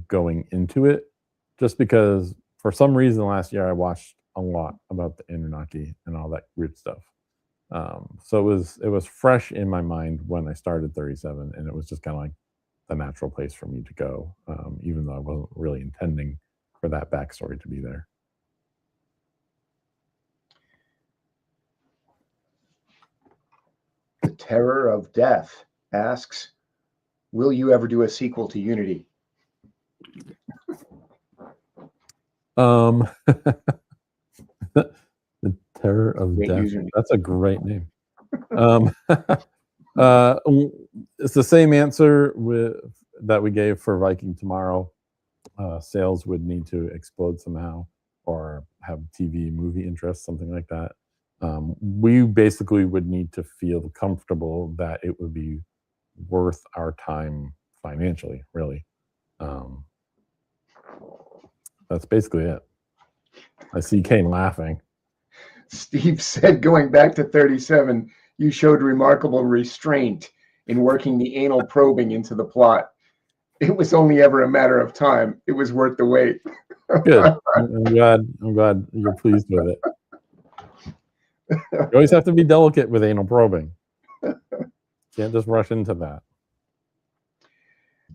going into it, just because for some reason last year I watched a lot about the Anunnaki and all that weird stuff. So it was fresh in my mind when I started 37, and it was just kind of like the natural place for me to go, even though I wasn't really intending for that backstory to be there. The Terror of Death asks, will you ever do a sequel to Unity? The Terror of Death. That's a great name. It's the same answer that we gave for Viking Tomorrow. Sales would need to explode somehow, or have TV movie interest, something like that. We basically would need to feel comfortable that it would be worth our time financially, really. That's basically it. I see Kane laughing. Steve said, going back to 37, you showed remarkable restraint in working the anal probing into the plot. It was only ever a matter of time. It was worth the wait. Good. I'm glad you're pleased with it. You always have to be delicate with anal probing. Can't just rush into that.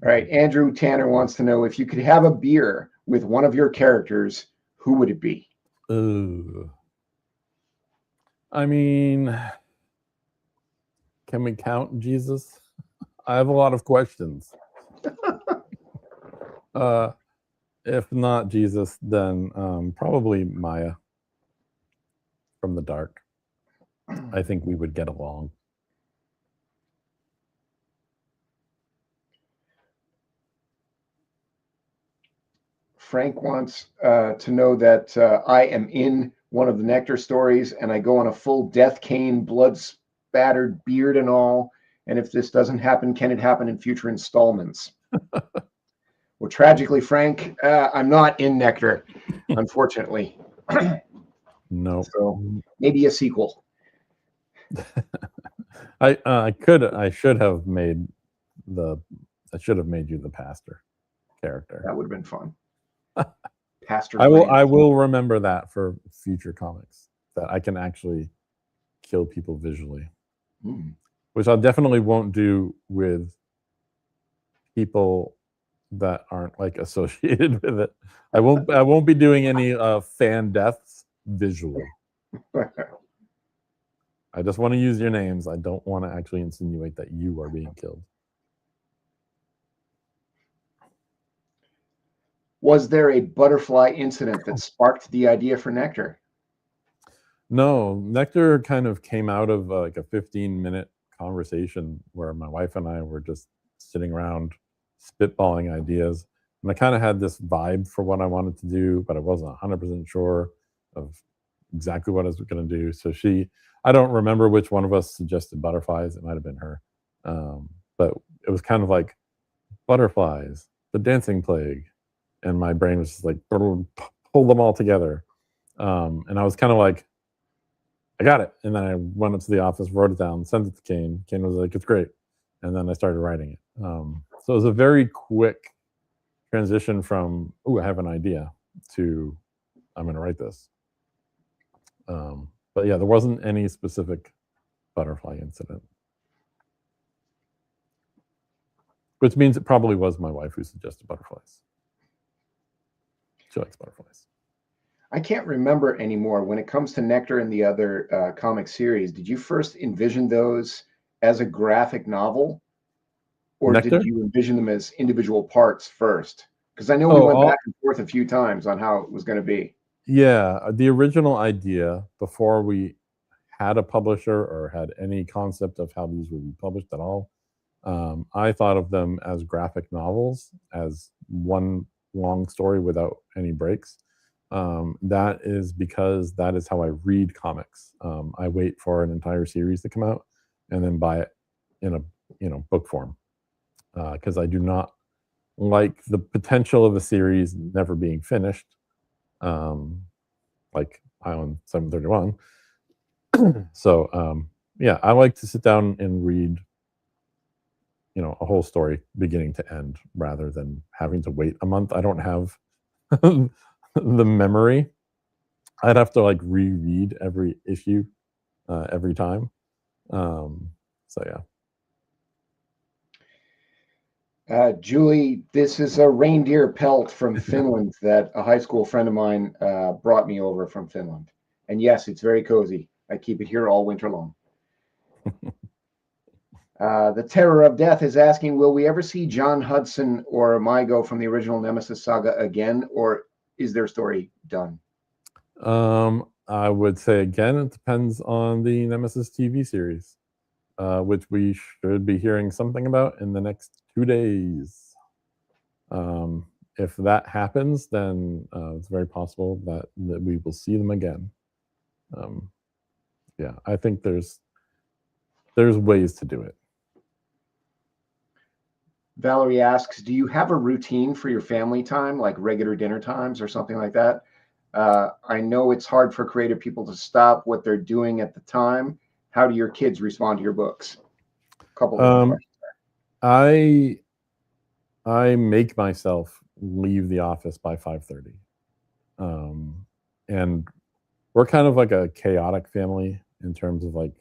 All right. Andrew Tanner wants to know, if you could have a beer with one of your characters, who would it be? Ooh. I mean, can we count Jesus? I have a lot of questions. If not Jesus, then probably Maya from the Dark. I think we would get along. Frank wants to know that I am in one of the Nectar stories, and I go on a full death cane, blood spattered beard and all. And if this doesn't happen, can it happen in future installments? Well, tragically, Frank, I'm not in Nectar, unfortunately. No. So maybe a sequel. I should have made you the pastor character. That would have been fun. Pastor I Grant. will remember that for future comics, that I can actually kill people visually. Which I definitely won't do with people that aren't like associated with it. I won't be doing any fan deaths visually. I just want to use your names. I don't want to actually insinuate that you are being killed. Was there a butterfly incident that sparked the idea for Nectar? No, Nectar kind of came out of like a 15-minute conversation where my wife and I were just sitting around spitballing ideas. And I kind of had this vibe for what I wanted to do, but I wasn't 100% sure of exactly what I was going to do. So I don't remember which one of us suggested butterflies. It might have been her. But it was kind of like butterflies, the dancing plague. And my brain was just like, pull them all together. And I was kind of like, I got it. And then I went up to the office, wrote it down, sent it to Kane. Kane was like, it's great. And then I started writing it. So it was a very quick transition from, I have an idea, to I'm going to write this. But yeah, there wasn't any specific butterfly incident. Which means it probably was my wife who suggested butterflies. She likes butterflies. I can't remember anymore. When it comes to Nectar and the other comic series, did you first envision those as a graphic novel? Or Nectar? did you envision them as individual parts first? Because I know we went back and forth a few times on how it was going to be. Yeah, the original idea, before we had a publisher or had any concept of how these would be published at all, I thought of them as graphic novels, as one long story without any breaks. That is because that is how I read comics. I wait for an entire series to come out and then buy it in a book form, because I do not like the potential of a series never being finished, like Island 731. So yeah, I like to sit down and read a whole story beginning to end rather than having to wait a month. I don't have the memory. I'd have to like reread every issue every time. So yeah. Julie, this is a reindeer pelt from Finland that a high school friend of mine brought me over from Finland. And yes, it's very cozy. I keep it here all winter long. The Terror of Death is asking, will we ever see John Hudson or Mygo from the original Nemesis saga again, or is their story done? I would say again, it depends on the Nemesis TV series, which we should be hearing something about in the next 2 days. If that happens, then it's very possible that we will see them again. Yeah, I think there's ways to do it. Valerie asks, do you have a routine for your family time, like regular dinner times or something like that? I know it's hard for creative people to stop what they're doing at the time. How do your kids respond to your books? A couple of questions. I make myself leave the office by 5:30. And we're kind of like a chaotic family in terms of like,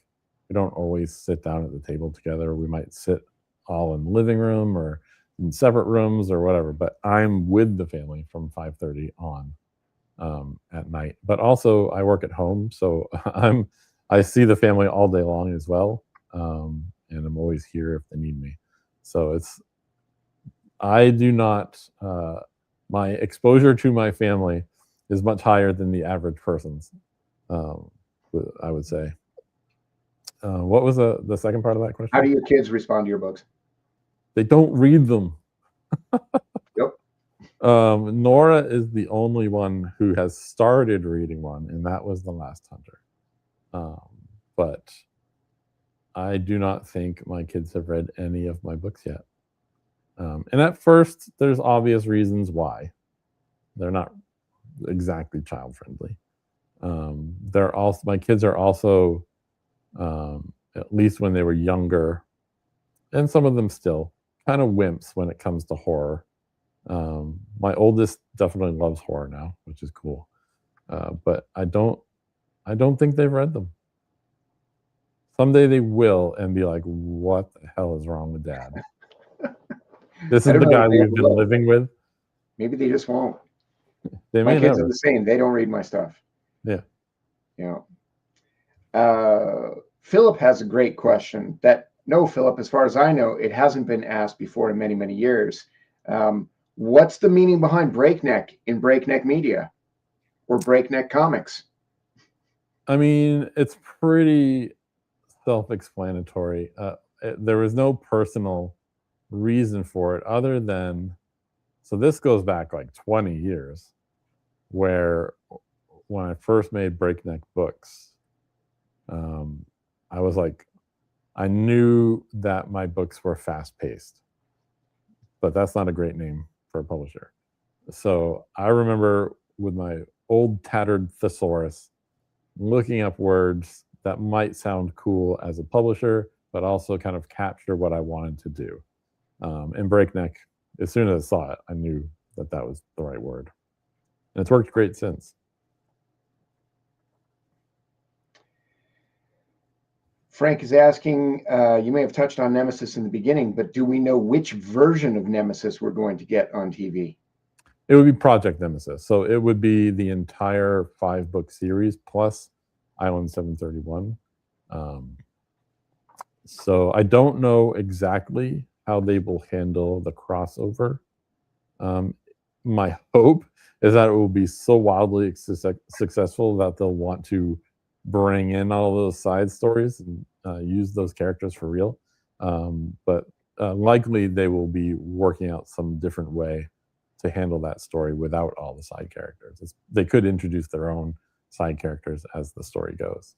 we don't always sit down at the table together. We might sit all in the living room or in separate rooms or whatever, but I'm with the family from 5:30 on at night. But also I work at home, so I see the family all day long as well. And I'm always here if they need me. So I do not, my exposure to my family is much higher than the average person's, I would say. What was the second part of that question? How do your kids respond to your books? They don't read them. Yep. Nora is the only one who has started reading one, and that was The Last Hunter. But I do not think my kids have read any of my books yet. And at first, there's obvious reasons why. They're not exactly child friendly. My kids are also, at least when they were younger, and some of them still, kind of wimps when it comes to horror. My oldest definitely loves horror now, which is cool. But I don't think they've read them. Someday they will and be like, what the hell is wrong with Dad? This is the guy we've been living with. Maybe they just won't. My kids are the same. They don't read my stuff. Yeah. Philip has a great question Philip, as far as I know, it hasn't been asked before in many, many years. What's the meaning behind breakneck in Breakneck Media or Breakneck Comics? I mean, it's pretty self-explanatory. There was no personal reason for it other than, so this goes back like 20 years, where when I first made Breakneck books, I was like, I knew that my books were fast-paced, but that's not a great name for a publisher. So I remember with my old tattered thesaurus looking up words that might sound cool as a publisher, but also kind of capture what I wanted to do. And breakneck, as soon as I saw it, I knew that that was the right word. And it's worked great since. Frank is asking, you may have touched on Nemesis in the beginning, but do we know which version of Nemesis we're going to get on TV? It would be Project Nemesis. So it would be the entire 5-book series plus Island 731. So I don't know exactly how they will handle the crossover. My hope is that it will be so wildly successful that they'll want to bring in all those side stories and use those characters for real. But likely they will be working out some different way to handle that story without all the side characters. They could introduce their own side characters as the story goes.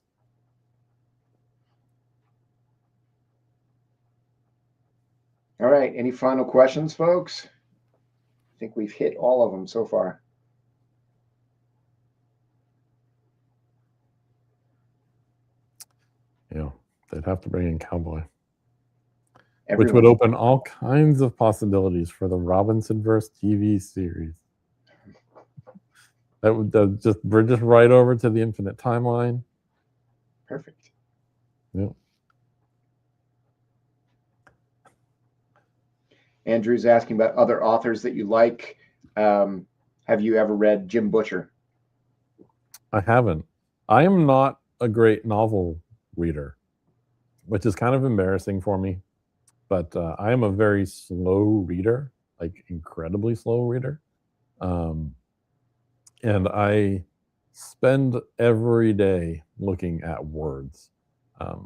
All right. Any final questions, folks? I think we've hit all of them so far. Yeah, they'd have to bring in Cowboy. Which would open all kinds of possibilities for the Robinsonverse TV series. That would just bridge us right over to the Infinite Timeline. Perfect. Yeah. Andrew's asking about other authors that you like. Have you ever read Jim Butcher? I haven't. I am not a great novel reader, which is kind of embarrassing for me. But I am a very slow reader, like incredibly slow reader. And I spend every day looking at words.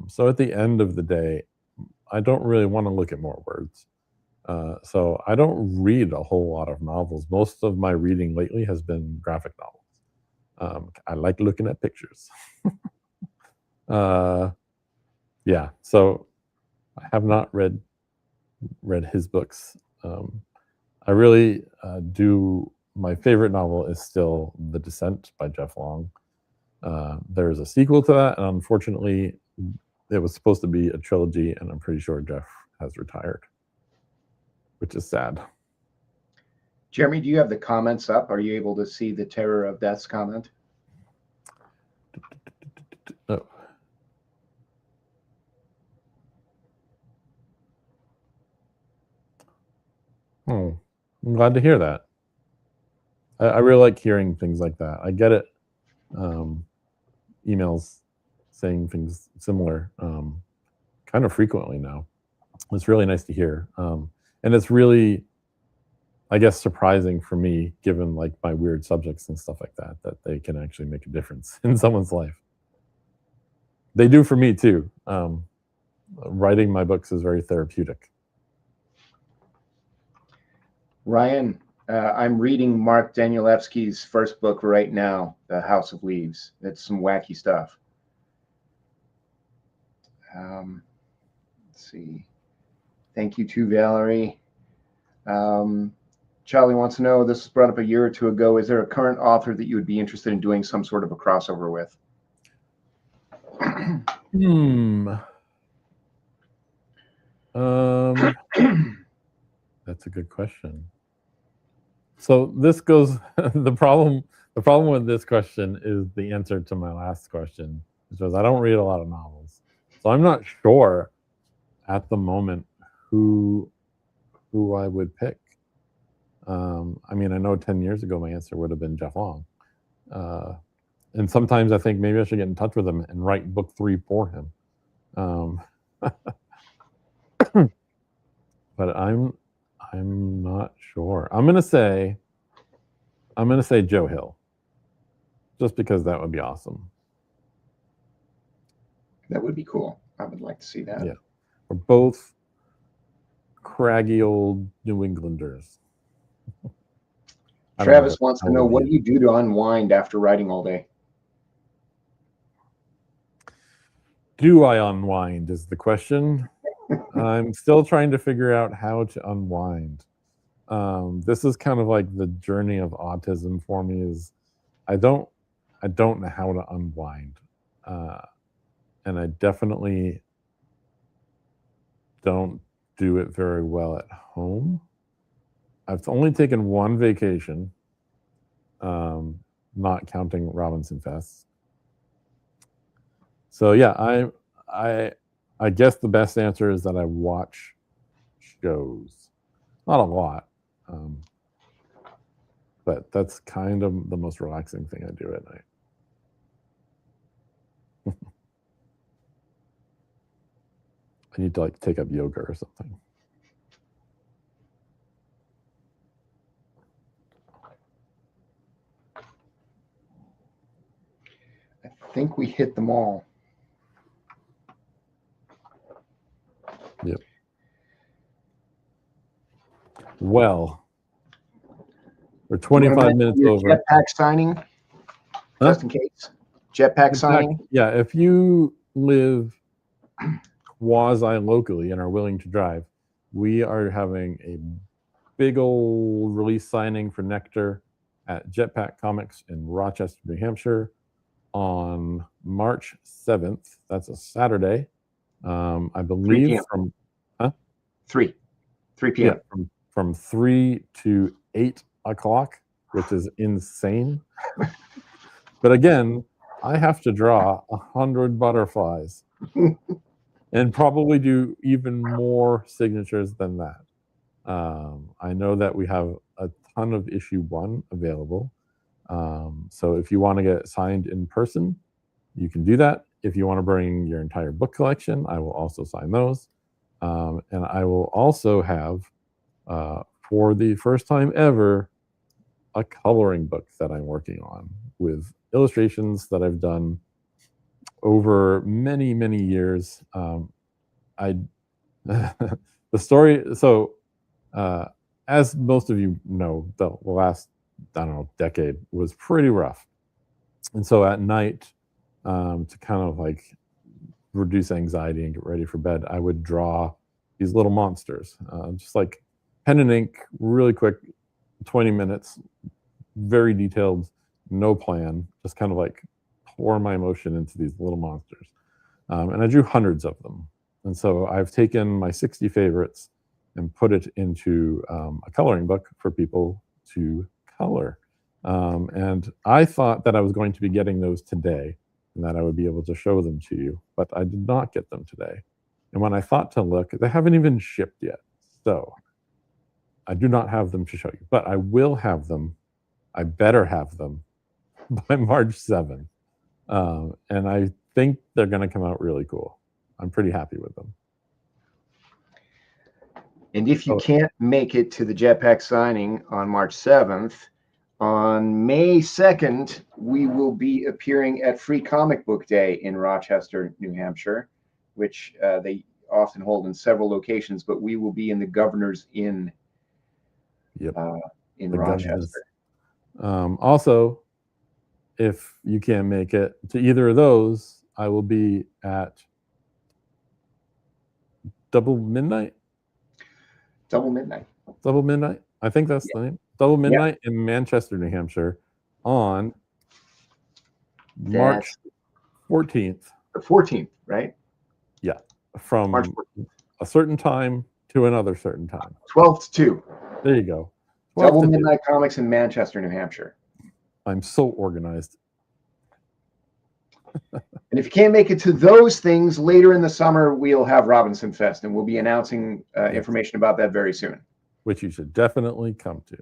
So at the end of the day, I don't really want to look at more words. So I don't read a whole lot of novels. Most of my reading lately has been graphic novels. I like looking at pictures. Yeah, so I have not read his books. I really do. My favorite novel is still The Descent by Jeff Long. There's a sequel to that, and unfortunately, it was supposed to be a trilogy, and I'm pretty sure Jeff has retired, which is sad. Jeremy, do you have the comments up? Are you able to see the Terror of Death's comment? Oh. Oh, I'm glad to hear that. I really like hearing things like that. I get it. Emails saying things similar kind of frequently now. It's really nice to hear. And it's really, I guess, surprising for me, given like my weird subjects and stuff like that, that they can actually make a difference in someone's life. They do for me too. Writing my books is very therapeutic. Ryan, I'm reading Mark Danielewski's first book right now, The House of Leaves. It's some wacky stuff. Let's see. Thank you to Valerie. Charlie wants to know, this was brought up a year or two ago, is there a current author that you would be interested in doing some sort of a crossover with? That's a good question. So this goes, the problem with this question is the answer to my last question, which was I don't read a lot of novels. So I'm not sure at the moment who I would pick. I mean, I know 10 years ago my answer would have been Jeff Long. And sometimes I think maybe I should get in touch with him and write book 3 for him. But I'm not sure. I'm gonna say Joe Hill, just because that would be awesome. That would be cool. I would like to see that. Yeah, we're both craggy old New Englanders. Travis wants to know, what do you do to unwind after writing all day? Do I unwind is the question. I'm still trying to figure out how to unwind. This is kind of like the journey of autism for me. Is I don't know how to unwind, and I definitely don't do it very well at home. I've only taken one vacation, not counting Robinson Fest. So yeah, I guess the best answer is that I watch shows. Not a lot, but that's kind of the most relaxing thing I do at night. I need to like take up yoga or something. I think we hit them all. Yep. Well, we're 25 minutes over. Jetpack signing, just in case. Jetpack signing. Yeah, if you live quasi-locally and are willing to drive, we are having a big old release signing for Nectar at Jetpack Comics in Rochester, New Hampshire on March 7th. That's a Saturday. I believe from 3 p.m. Yeah, from 3 to 8 o'clock, which is insane. But again, I have to draw 100 butterflies and probably do even more signatures than that. I know that we have a ton of issue 1 available. So if you want to get signed in person, you can do that. If you want to bring your entire book collection, I will also sign those. And I will also have, for the first time ever, a coloring book that I'm working on with illustrations that I've done over many, many years. The story, so as most of you know, the last, I don't know, decade was pretty rough. And so at night, to kind of like reduce anxiety and get ready for bed, I would draw these little monsters, just like pen and ink, really quick, 20 minutes, very detailed, no plan, just kind of like pour my emotion into these little monsters. And I drew hundreds of them. And so I've taken my 60 favorites and put it into a coloring book for people to color. And I thought that I was going to be getting those today and that I would be able to show them to you, but I did not get them today. And when I thought to look, they haven't even shipped yet. So I do not have them to show you, but I will have them. I better have them by March 7th. And I think they're going to come out really cool. I'm pretty happy with them. And if you can't make it to the Jetpack signing on March 7th, on May 2nd, we will be appearing at Free Comic Book Day in Rochester, New Hampshire, which they often hold in several locations, but we will be in the Governor's Inn in The gun Rochester. is, also, if you can't make it to either of those, I will be at Double Midnight. Double Midnight. Double Midnight. I think that's the name. Double Midnight in Manchester, New Hampshire, on March 14th. The 14th, right? Yeah, March from 14th. a certain time to another certain time. 12 to 2. There you go. Double Midnight Comics in Manchester, New Hampshire. I'm so organized. And if you can't make it to those things later in the summer, we'll have Robinson Fest, and we'll be announcing information about that very soon. Which you should definitely come to.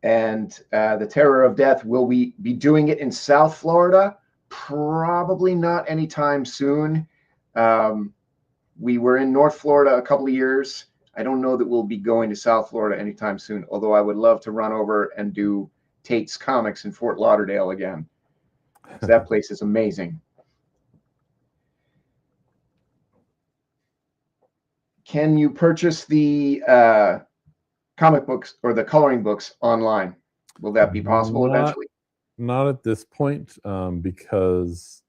And the Terror of Death, will we be doing it in South Florida? Probably not anytime soon. We were in North Florida a couple of years. I don't know that we'll be going to South Florida anytime soon, although I would love to run over and do Tate's Comics in Fort Lauderdale again. So that place is amazing. Can you purchase the comic books or the coloring books online? Will that be possible eventually? Not at this point, because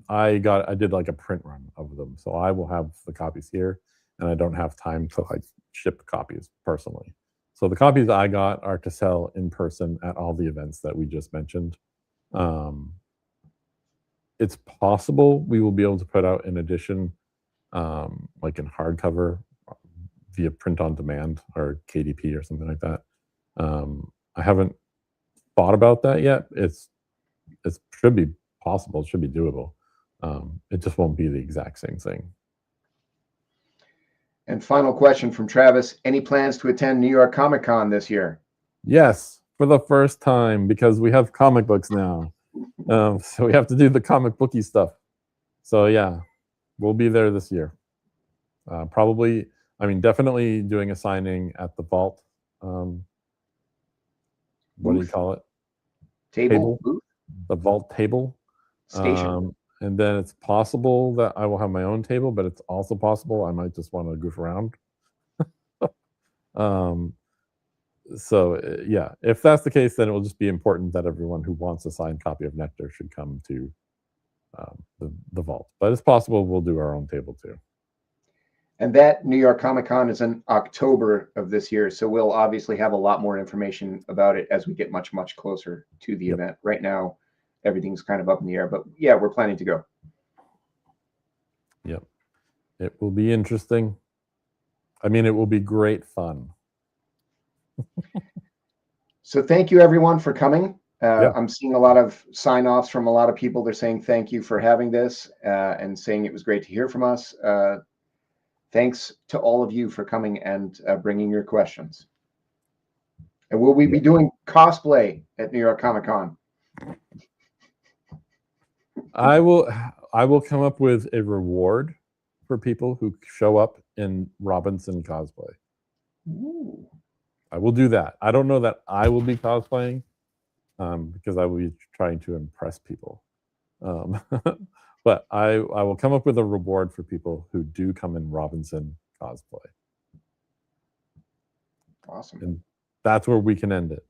I did like a print run of them, so I will have the copies here, and I don't have time to like ship copies personally. So the copies I got are to sell in person at all the events that we just mentioned. It's possible we will be able to put out an edition, like in hardcover via print on demand or KDP or something like that. I haven't thought about that yet. It should be possible. It should be doable. It just won't be the exact same thing. And final question from Travis: any plans to attend New York Comic Con this year? Yes, for the first time, because we have comic books now. So we have to do the comic booky stuff. So yeah, we'll be there this year. Probably, definitely doing a signing at the vault. What do you call it? Table? The vault table. Station. And then it's possible that I will have my own table, but it's also possible I might just want to goof around. So yeah, if that's the case, then it will just be important that everyone who wants a signed copy of Nectar should come to the vault. But it's possible we'll do our own table too. And that New York Comic Con is in October of this year, so we'll obviously have a lot more information about it as we get much, much closer to the event. Right now, everything's kind of up in the air, but yeah, we're planning to go. Yep. It will be interesting. It will be great fun. So thank you everyone for coming. I'm seeing a lot of sign-offs from a lot of people. They're saying thank you for having this and saying it was great to hear from us. Thanks to all of you for coming and bringing your questions. And will we be doing cosplay at New York Comic Con? I will come up with a reward for people who show up in Robinson cosplay. Ooh. I will do that. I don't know that I will be cosplaying because I will be trying to impress people. But I will come up with a reward for people who do come in Robinson cosplay. Awesome. And that's where we can end it.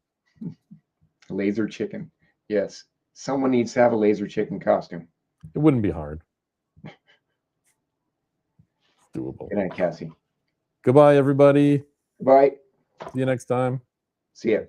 Laser chicken. Yes. Someone needs to have a laser chicken costume. It wouldn't be hard. It's doable. Good night, Cassie. Goodbye, everybody. Goodbye. See you next time. See ya.